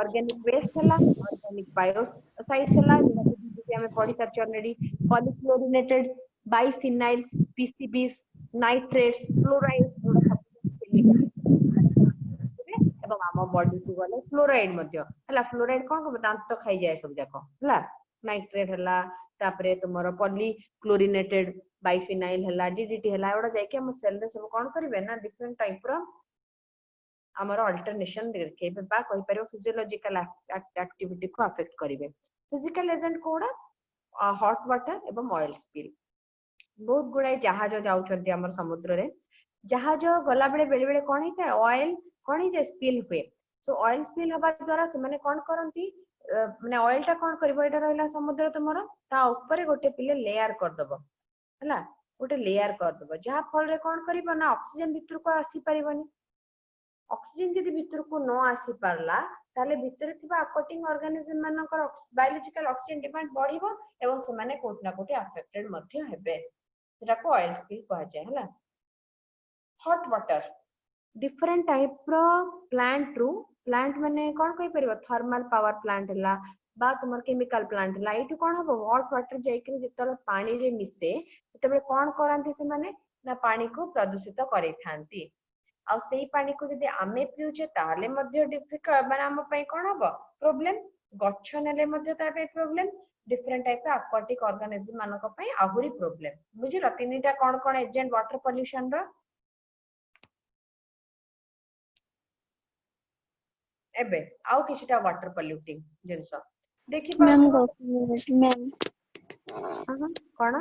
ऑर्गेनिक वेस्ट हला ऑर्गेनिक बायोसाइड्स हला जेटा हमें पढ़ी सारछ ऑलरेडी पॉलीक्लोरिनेटेड बाइफिनाइल्स पीसीबीस नाइट्रेट्स फ्लोराइड एवं आम बॉडी को गले फ्लोराइड मध्य हला फ्लोराइड कोन को दांत खाई जाय सब जाको हला नाइट्रेट हला तापरे तुमरो पॉलीक्लोरिनेटेड बाइफिनाइल हला डीडीटी हला एडा जाय के हम सेल रे सब कोन करिवे ना डिफरेंट टाइप रो हमारा अल्टरनेशन देखेबे बा कहि परियो फिजियोलॉजिकल एक्टिविटी को अफेक्ट करिवे फिजिकल एजेंट कोडा हॉट वाटर एवं ऑयल स्पिल बहुत गुड़ाई जहाज जाउछंती हमर समुद्र रे जहाज गला बेले बेले बेले कोन हिता ऑयल कोन हिता स्पिल हुए सो ऑयल स्पिल हबा द्वारा से माने कोन करंती माने ऑयल टा कोन करबो एटा रहला समुद्र तुमरो ता ऊपर गोटे पिले लेयर कर दबो हला गोटे लेयर कर दबो जहा फल रे कोन करिवो ना ऑक्सीजन भीतर को आसी परिवनी ऑक्सीजन यदि भीतर को न आसी पारला ताले भीतर थिबा अकोटिंग ऑर्गेनिज्म मानकर बायोलॉजिकल ऑक्सीजन डिमांड बढ़िबो एवं से माने कोठना कोठी अफेक्टेड मध्य हेबे सेटा को ऑयल स्पिल कहा जाय हला हॉट वाटर डिफरेंट टाइप रो प्लांट माने कोन कहि परिबो थर्मल पावर प्लांट हला बा तुमर केमिकल प्लांट हला एटु कोन हबो हॉट वाटर जायकि जेतले पानी रे मिसे तेबे कोन करंती से माने ना पानी को प्रदूषित करै थांती आ सेई पानी को यदि आमे पिउचे ताले मध्य डिफिकल्ट माने हम पई कोन हबो प्रॉब्लम गच्छ नेले मध्य ता पे problem different type of aquatic organism मानक पई आहुरी प्रॉब्लम बुझिलो तीनटा कोन कोन एजेंट वाटर पोल्यूशन रो एबे आउ किछटा वाटर पोल्यूटिंग जिंसो देखि मैम पाउ मैम कोन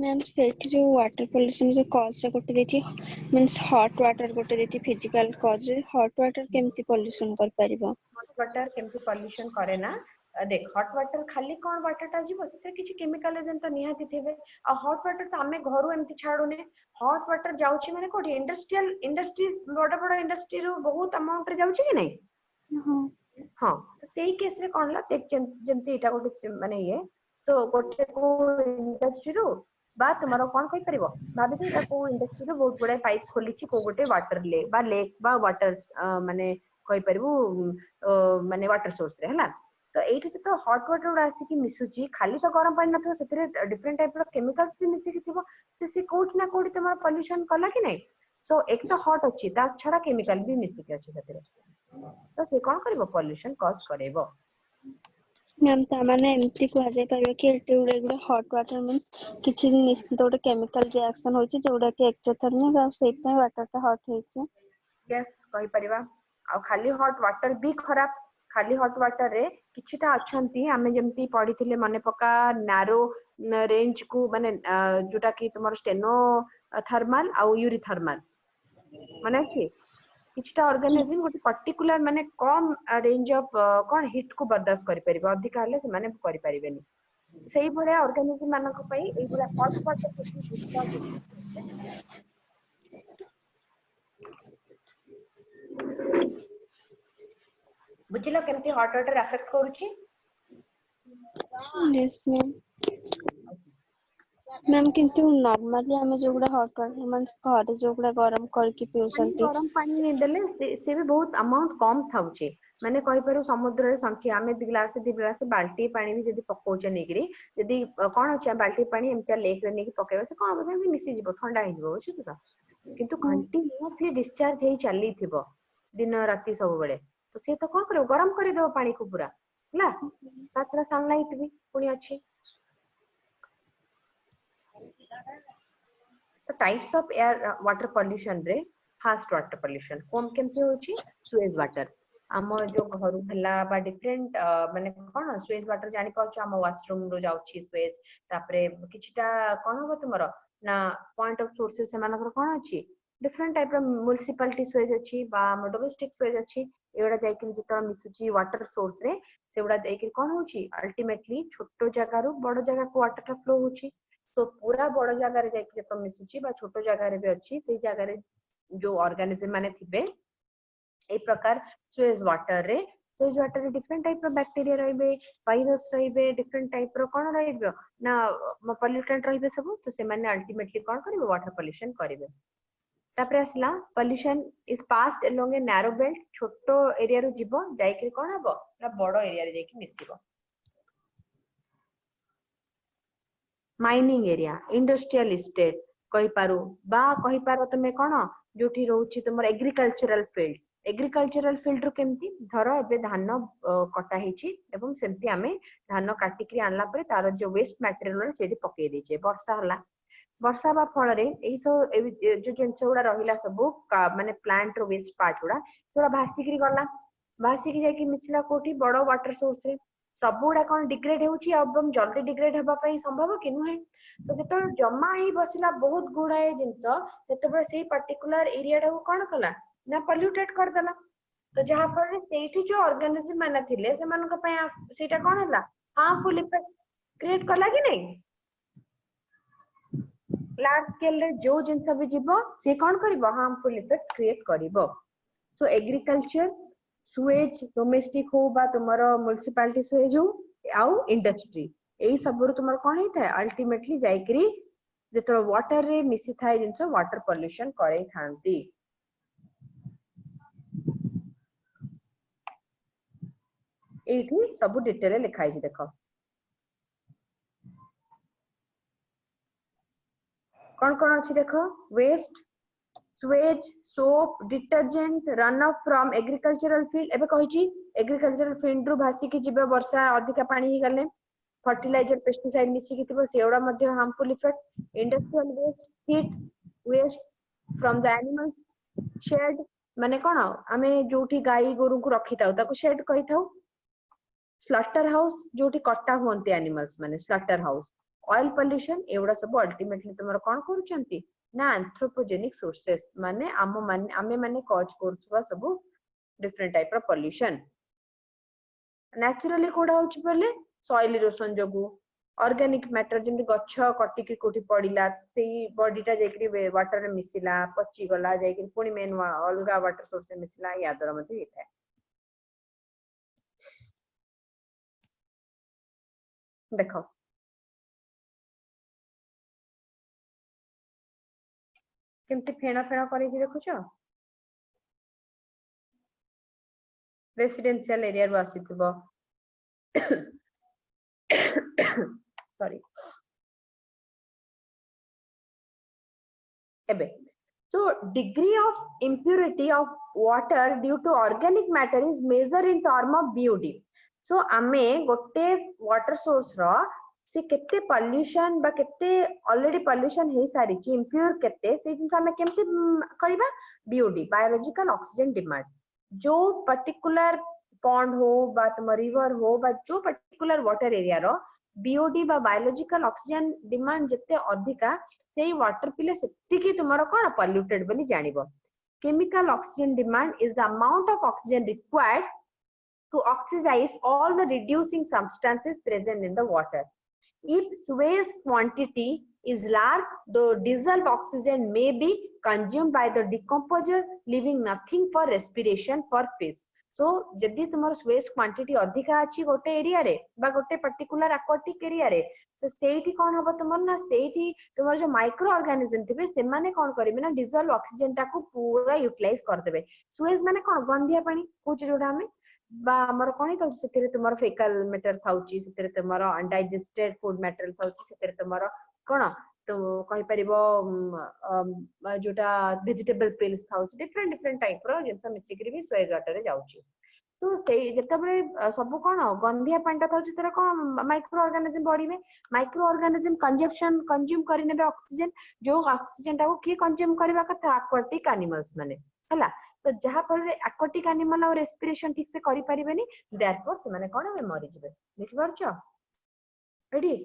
मैम सेठी जो वाटर पोल्यूशन जो कॉज रे गोटे देती मींस हॉट वाटर गोटे देती फिजिकल कॉज रे हॉट वाटर केमती पोल्यूशन कर परिबो हॉट वाटर केमती पोल्यूशन करे ना देख हॉट वाटर खाली कोन वाटर ता जीवो से किछि केमिकल एजेंट तो निहाती थिबे आ हॉट वाटर तो हमें घरु एमती छाडुने हॉट वाटर जाउची माने कोठी इंडस्ट्रीज बड़ बड़ इंडस्ट्री रो बहुत अमाउंट रे जाउची कि नहीं हां तो सेही केस रे कोन ला देख जेमती एटा गोटे माने ये तो गोटे को इंडस्ट्री रो बा तुम्हारा कोन कहि परिबो भाबी जे एटा को इंडस्ट्री रो बहुत बडा पाइप खोलिछि को गोटे वाटर लेक बा वाटर माने कहि परिबो माने वाटर सोर्स रे हला तो एठी तो हॉट वाटर उडा आसी कि मिसुची खाली तो गरम पानी नथो सेतरे डिफरेंट टाइप रो केमिकल्स भी मिसी कि थिबो से कोठ ना कोठी तमरा पोल्यूशन कला कि नहीं सो एक तो हॉट अछि ता छडा केमिकल भी मिसी कि अछि सेतरे तो से कोन करबो पोल्यूशन कॉज करेबो मैम ता माने एमती को आजे परिबो कि एटी उडे गुडे हॉट वाटर मींस किछि निश्चित गोटे केमिकल रिएक्शन होछि जोडा के एक्सोथर्मिक आ सेट पे वाटर ता हॉट होछि यस कहि परिबा आ खाली हॉट वाटर भी खराब खाली हॉट वाटर रे किछिटा अछंती हमें जेमती पढिथिले मने पका नारो रेंज को माने जोटा कि तुमर स्टेनो थर्मल आ यूरी थर्मल माने अछि किछटा ऑर्गेनिज्म गोटे पर्टिकुलर माने कम रेंज ऑफ कोन हीट को बर्दाश्त करि परिबो अधिक हले से माने करि परिबेनी सेही भले ऑर्गेनिज्म मानक पई एई भले हॉट वाटर बुझिलो केमती हॉट वाटर अफेक्ट करूची यस मैम मैम किंतु नॉर्मली हमें जो गुड़ा हॉट वाटर मींस घर जो गुड़ा गरम करके पिउसंती गरम पानी देले से भी बहुत अमाउंट कम थाउचे माने कहि पारो समुद्र रे संख्या हमें दी गिलास बाल्टी पानी भी जदी पकोचे नेगिरी जदी कोन अछि बाल्टी पानी एमता लेक रे नेकी पकेबा से कोन बसे मिसी जिवो ठंडा हि जिवो बुझु त किंतु कंटिन्यूअसली डिस्चार्ज हेई चली थिबो दिन राती सब बेले तो से तो कोन करियो गरम करि देबो पानी को पूरा हला तात्रा सनलाइट भी पुनी अछि तो types of air water pollution रे फास्ट वाटर पॉल्यूशन कोन केमते होची स्वेज वाटर हम जो घर हला बा डिफरेंट माने कोन स्वेज वाटर जानि पाछ हम वॉशरूम रो जाउची स्वेज तापरे किछटा कोन हो तुमरो ना पॉइंट ऑफ सोर्सेस से मानकर कोन अछि डिफरेंट टाइप रो म्युनिसिपैलिटी स्वेज अछि बा डोमेस्टिक स्वेज अछि एवडा जाय कि जत मिसुची वाटर सोर्स रे सेवडा जाय कि कोन होची अल्टीमेटली छोटो जगह रो बड़ जगह को वाटर फ्लो होची तो पूरा बड़ जगह रे जाय कि जत मिसुची बा छोटो जगह रे भी अछि सेही जगह रे जो ऑर्गेनिज्म माने थिबे ए प्रकार स्वेज वाटर रे डिफरेंट टाइप रो बैक्टीरिया रहिबे वायरस रहिबे डिफरेंट टाइप रो कोन रहिबे ना पॉल्यूटेंट रहिबे सब तो से माने अल्टीमेटली कोन करिवे वाटर पॉल्यूशन करिवे तापर असला pollution is passed along a narrow belt छोटो एरिया रो जीवो जाय कि कोन हबो ना बड़ो एरिया रे जाय कि मिसिबो माइनिंग एरिया इंडस्ट्रियल एस्टेट कहि पारो बा कहि पारो तमे कोन जोठी रहउची तुमर एग्रीकल्चरल फील्ड रो केमती धरो एबे धान कटा हिची एवं सेमती आमे धान काटी कि आनला परे तार जो वेस्ट मटेरियल सेठी पके देचे वर्षा बा फल रे एई सो जो जेंचोडा रहिला सब माने प्लांट रो वेस्ट पार्ट गुडा थोड़ा भासी कि गला भासी कि जाय कि मिछला कोठी बड़ो वाटर सोर्स रे सब गुडा कोन डिग्रेड होउची एवं जल्दी डिग्रेड हबा पई संभव कि नुहे तो जेतो जमा ही बसिला बहुत गुडाए जिंस तेते बे सेही पर्टिकुलर एरिया रो कोन कला ना पॉल्यूटेड कर देला तो जहां पर सेठी जो ऑर्गेनिज्म माने थिले से मान को पय सेटा कोन हला हार्मफुल इफेक्ट क्रिएट कला कि नहीं लार्ज स्केल रे जो जिंस भी जीवो से कोन करबो हार्मफुल इफेक्ट क्रिएट करबो सो एग्रीकल्चर सुएज डोमेस्टिक हो बा तुम्हारो म्युनिसिपैलिटी सुएज हो आउ इंडस्ट्री एई सब तुमर कोन हे था अल्टीमेटली जायकरी जेतो वाटर रे मिसी थाय जिंस वाटर पॉल्यूशन करे थांती एठी सब डिटेल लिखाई छी देखो कौन कौन अच्छी देखो waste sewage soap detergent run off from agricultural field एबे कहि छी एग्रीकल्चरल फील्ड रु भासी कि जिबे वर्षा अधिक पानी ही गले फर्टिलाइजर पेस्टिसाइड मिसी कि थिबो सेवडा मध्ये harmful effect industrial waste heat waste from the animals shed माने कोन आमे जोठी गाई गोरु को रखी ताउ ताको शेड कहि थाउ स्लॉटर हाउस जोठी कट्टा होंते एनिमल्स माने स्लॉटर हाउस ऑयल पॉल्यूशन एवडा सब अल्टीमेटली तुमर कोन करूचंती ना एंथ्रोपोजेनिक सोर्सेस माने आमे माने कॉज करथुवा सब डिफरेंट टाइप रो पॉल्यूशन नेचुरली कोडा होची पले सॉइल इरोजन जोगु ऑर्गेनिक मैटर जिन गच्छ कटि के कोठी पडिला सेही बॉडीटा जेकरी वाटर रे मिसिला पची गला जेकरी पुनी मेन अलगा वाटर सोर्स रे मिसिला यादर मध्ये हेता देखो केमती फेण फेण करी देखुछ रेसिडेंशियल एरिया रो आसीथिबो सॉरी एबे so degree of impurity of water due to organic matter is measured in term of BOD so ame gote water source ro से केते पॉल्यूशन बा केते ऑलरेडी पॉल्यूशन हे सारी ची इम्प्योर केते से जिन हमें केमते करबा बीओडी बायोलॉजिकल ऑक्सीजन डिमांड जो पर्टिकुलर पॉन्ड हो बा तुम रिवर हो बा जो पर्टिकुलर वाटर एरिया रो बीओडी बा बायोलॉजिकल ऑक्सीजन डिमांड जते अधिका सेही वाटर पिले सेति कि तुमरो कोन पॉल्यूटेड बनी जानिबो chemical oxygen demand is the amount of oxygen required to oxidize all the reducing substances present in the water. If sewage quantity is large, the dissolved oxygen may be consumed by the decomposer, leaving nothing for respiration for fish. So जदि तुमर sewage quantity अधिका अछि गोटे area रे बा गोटे particular aquatic area रे, तो सेठी कोन हबो तुमर ना, सेठी तुमर जो माइक्रो ऑर्गेनिज्म थिबे से माने कोन करिवे ना, डिजॉल्व ऑक्सीजन टाको पूरा यूटिलाइज कर देबे. स्वेज माने कोन, गंधिया पानी कोच जोडा हमें बा हमर कोनी तो सेतिर तुमर फेकल मैटर थाउची, सेतिर तुमर अनडाइजेस्टेड फूड मैटर थाउची, सेतिर तुमर कोन तो कहि परिबो जोटा वेजिटेबल पिल्स थाउची, डिफरेंट डिफरेंट टाइप रो जेंसा मिसी करी भी स्वेज वाटर रे जाउची. तो से जेतबे सब कोन गंधिया पानी थाउची तरा कोन माइक्रो ऑर्गेनिज्म बॉडी में, माइक्रो ऑर्गेनिज्म कंज्यूम करि नेबे ऑक्सीजन, जो ऑक्सीजन टाको की कंज्यूम करबा कथा एक्वाटिक एनिमल्स माने हला. तो जहा पर एक्वाटिक एनिमल और रेस्पिरेशन ठीक से करि परिबेनी, देयरफॉर से माने कोन मरि जिवे. देखि परछो एडी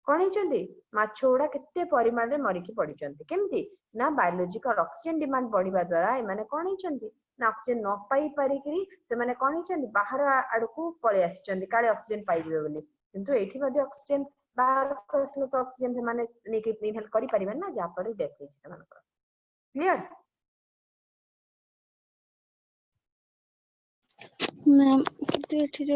कोन हिचंदी माछोडा केते परिमाण रे मरि की पड़ी चंती, केमती ना बायोलॉजिकल ऑक्सीजन डिमांड बढ़िबा द्वारा ए माने कोन हिचंदी ना ऑक्सीजन न पाई पारि कि से माने कोन हिचंदी बाहर आडकू पळे आछचंदी काले ऑक्सीजन पाई जिवे बोली. किंतु एठी मध्ये ऑक्सीजन बाहर कसलो तो ऑक्सीजन से माने नेकी इनहेल करि परिबे ना, जा पर डेथ होई से माने. क्लियर मैम किंतु एठी जो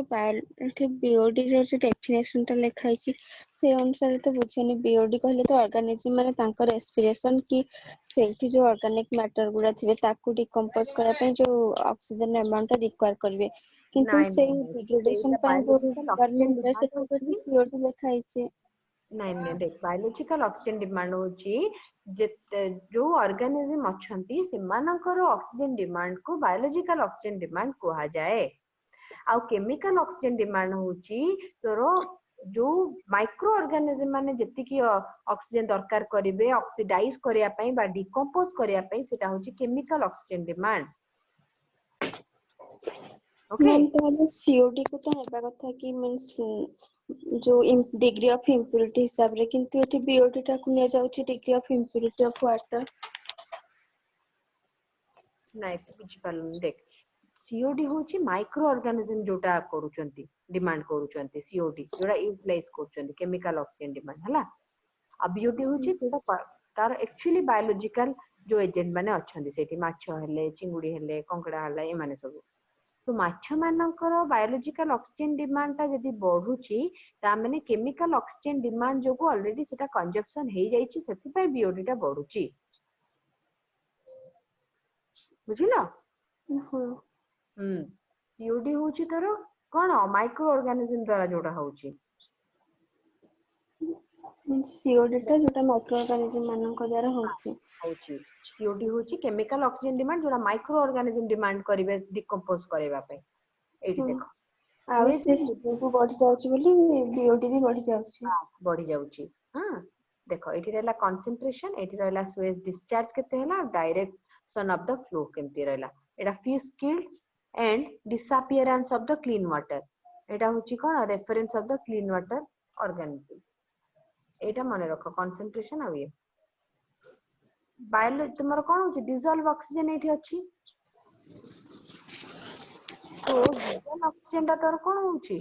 एठी बीओडी जो डेफिनेशन ता लिखा है से अनुसार तो बुझेनी. बीओडी कहले तो ऑर्गेनिज्म माने तांकर रेस्पिरेशन की सेठी जो ऑर्गेनिक मैटर गुडा थिबे ताकू डिकंपोज करा पे जो ऑक्सीजन अमाउंट रिक्वायर करबे, किंतु से डिग्रेडेशन पे जो रिक्वायरमेंट है से तो सीओ2 लिखा है. नहीं देख बायोलॉजिकल ऑक्सीजन डिमांड होची जो ऑर्गेनिज्म अछंती सेमानकर ऑक्सीजन डिमांड को बायोलॉजिकल ऑक्सीजन डिमांड कहा जाए. आ केमिकल ऑक्सीजन डिमांड होची तोरो जो माइक्रो ऑर्गेनिज्म माने जति की ऑक्सीजन दरकार करिवे ऑक्सीडाइज करिया पई बा डिकंपोज करिया पई, सेटा होची chemical oxygen demand. Okay ma'am तो सीओडी को तो हेबा कथा कि मींस जो डिग्री ऑफ इम्प्योरिटी हिसाब रे, किंतु एठी बीओडी टा को ने जाउची degree of impurity of water. नहीं बुझी पालन. देख सीओडी होची माइक्रो ऑर्गेनिज्म जोटा करूचंती डिमांड करूचंती, सीओडी जोटा यूटिलाइज करूचंती केमिकल ऑक्सीजन डिमांड हला. अब बीओडी होची जोटा तार एक्चुअली बायोलॉजिकल जो एजेंट माने अछंती सेठी, माछ हेले चिंगुडी हेले कंकड़ा हला ए माने सब. तो माछ मानकर बायोलॉजिकल ऑक्सीजन डिमांड ता जदी बढ़ुची ता माने केमिकल ऑक्सीजन डिमांड जो को ऑलरेडी सेटा कंजप्शन हे जाईची, सेति पय बीओडी ता बढ़ुची. बुझिलो सीओडी होची तोर कोन माइक्रो ऑर्गेनिज्म द्वारा जोड़ा होची. सीओडी टा जोटा माइक्रो ऑर्गेनिज्म मानन को द्वारा होची. सीओडी होची केमिकल ऑक्सीजन डिमांड जोड़ा माइक्रो ऑर्गेनिज्म डिमांड करिवे डिकंपोज करबा पे. एठी देखो आ से को बढ़ जाउची बोली बीओडी भी बढ़ जाउची. बढ़ी जाउची. हां देखो एठी रहला कंसंट्रेशन, एठी रहला स्वेज डिस्चार्ज केते हला, डायरेक्शन ऑफ द फ्लो केमती रहला. एटा fish killed and disappearance of the clean water. एटा होची कोन reference of the clean water organism. एटा माने रखो कंसंट्रेशन आ ये बायोलॉजी तुमर कोन होची डिसॉल्व ऑक्सीजन एठी अछि. तो डिसॉल्व ऑक्सीजन ता तोर कोन होची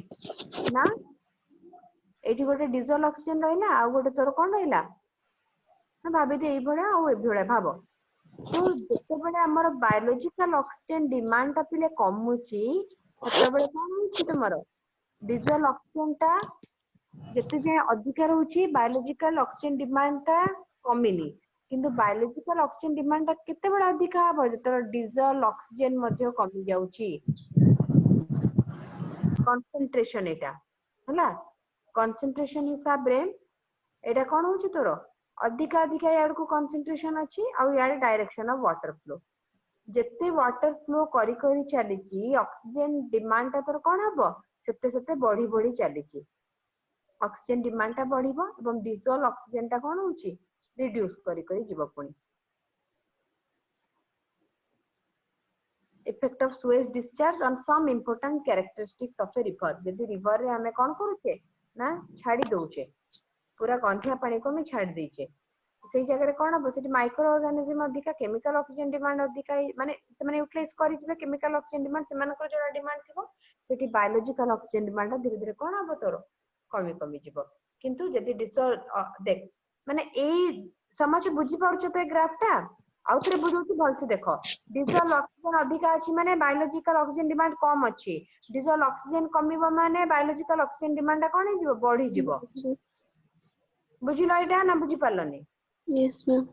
ना एठी गोटे डिसॉल्व ऑक्सीजन रहला आ गोटे तोर कोन रहला ना भाबे दे एई भळा आ ए भळा भाबो. तो जते बळे हमर बायोलॉजिकल ऑक्सीजन डिमांड ता पिले कमुची तते बळे कोन होची तुमर डिसॉल्व ऑक्सीजन ता जते जे अधिकार होची बायोलॉजिकल ऑक्सीजन डिमांड ता कमिनी, किंतु बायोलॉजिकल ऑक्सीजन डिमांड ता केते बळे अधिका हबो जते डिसॉल्व ऑक्सीजन मध्ये कमी जाउची. कंसंट्रेशन एटा हला कंसंट्रेशन हिसाब रे एटा कोन होची तोर अधिका अधिका यार को कंसंट्रेशन अछि आ यार डायरेक्शन ऑफ वाटर फ्लो. जते वाटर फ्लो करी करी चली छी ऑक्सीजन डिमांड ता तोर कोन हबो सेते सेते बढ़ी बढ़ी चली छी. ऑक्सीजन डिमांड ता बढ़िबो एवं डिसॉल्व ऑक्सीजन ता कोन होची रिड्यूस करी करी जीव पुनी. Effect of sewage discharge on some important characteristics of a river. यदि रिवर रे हमें कोन करूचे ना छाड़ी दोचे पूरा गंधिया पानी को मैं छाड़ दीचे सेई जगह रे कोन हबो सेठी माइक्रो ऑर्गेनिज्म अधिका केमिकल ऑक्सीजन डिमांड अधिका माने से यूटिलाइज करिथिबे केमिकल ऑक्सीजन डिमांड सेमानकर जो डिमांड थिबो सेठी बायोलॉजिकल ऑक्सीजन डिमांड धीरे धीरे कोन हबो तोर कमी जिवो किंतु जदि देख माने एई समझ बुझी पाउछ तो ए ग्राफटा आउथरे बुझौती भल से देखो डिजल ऑक्सीजन अधिका अछि माने बायोलॉजिकल ऑक्सीजन डिमांड कम अछि डिजल ऑक्सीजन कमिबो माने बायोलॉजिकल ऑक्सीजन डिमांड कोन हे जिवो बढ़ी जिवो बुझिलो एटा ना बुझी पारलनी यस मैम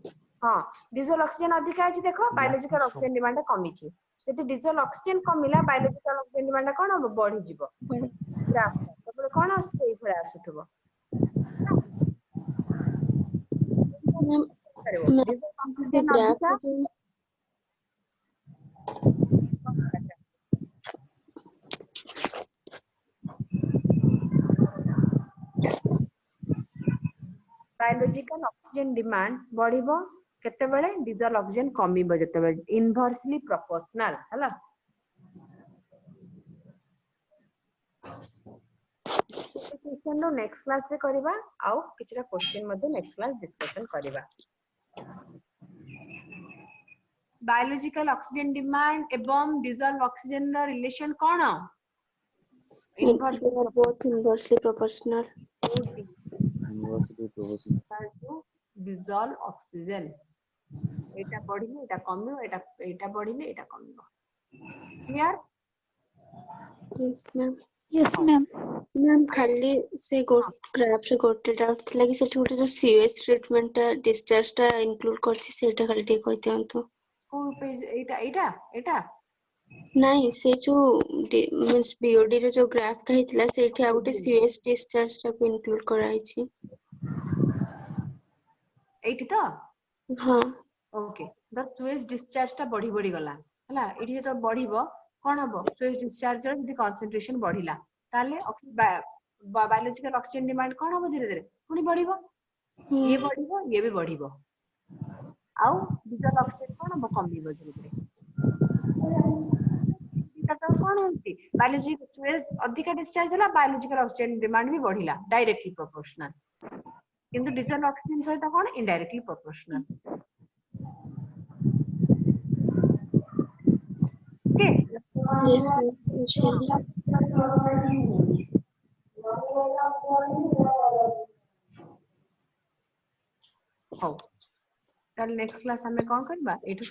हाँ डिजल ऑक्सीजन अधिका अछि देखो बायोलॉजिकल ऑक्सीजन डिमांड कमी छि जदि डिजल ऑक्सीजन कमिला बायोलॉजिकल ऑक्सीजन डिमांड कोन हो बढ़ी जिवो ग्राफ तबले कोन आसे एई भळे आसुथबो मैम डिजल से ऑक्सीजन ग्राफ अधिका जो बायोलॉजिकल ऑक्सीजन डिमांड बढ़िबो केते बेले डिजल ऑक्सीजन कमिबो जते बेले इनवर्सली प्रोपोर्शनल हला क्वेश्चन नो नेक्स्ट क्लास रे करबा आउ किछरा क्वेश्चन मध्ये नेक्स्ट क्लास डिस्कशन करबा बायोलॉजिकल ऑक्सीजन डिमांड एवं डिजल ऑक्सीजन रो रिलेशन कोन they are both inversely proportional. Inversely proportional. to dissolve oxygen এটা বড়িলে এটা কমিব এটা বড়িলে এটা কমিব clear Yes ma'am. Yes, ma'am. Ma'am खाली से ग्राफ रे गोटे डाउट थिला कि सेठी गोटे जो सीवेज ट्रीटमेंट डिस्चार्ज टा इंक्लूड करछि सेटा खाली ठीक होय दियंतु কোন পেজ এটা এটা এটা नहीं से जो मींस बीओडी रे जो ग्राफ टा हितला सेठी आ गोटे सीवेज डिस्चार्ज टा को इंक्लूड कराई छी এইটি তো हां ओके द सुएज डिस्चार्ज टा बढ़ी बढ़ी गला हला एठी तो बढ़िबो कोन हबो सुएज डिस्चार्ज र जदी कंसंट्रेशन बढ़िला ताले बायोलॉजिकल ऑक्सीजन डिमांड कोन हबो धीरे धीरे पुनी बढ़िबो ये बढ़िबो ये भी बढ़िबो आउ डिजल ऑक्सीजन कोन हबो कमिबो धीरे धीरे तो कोन होती बायोलॉजिकल सुएज अधिका डिस्चार्ज होला बायोलॉजिकल ऑक्सीजन डिमांड भी बढ़िला डायरेक्टली प्रोपोर्शनल किंतु डिजल ऑक्सीजन सहित कोन indirectly proportional okay yes ma'am हो ताले नेक्स्ट क्लास हमें कोन करबा एठु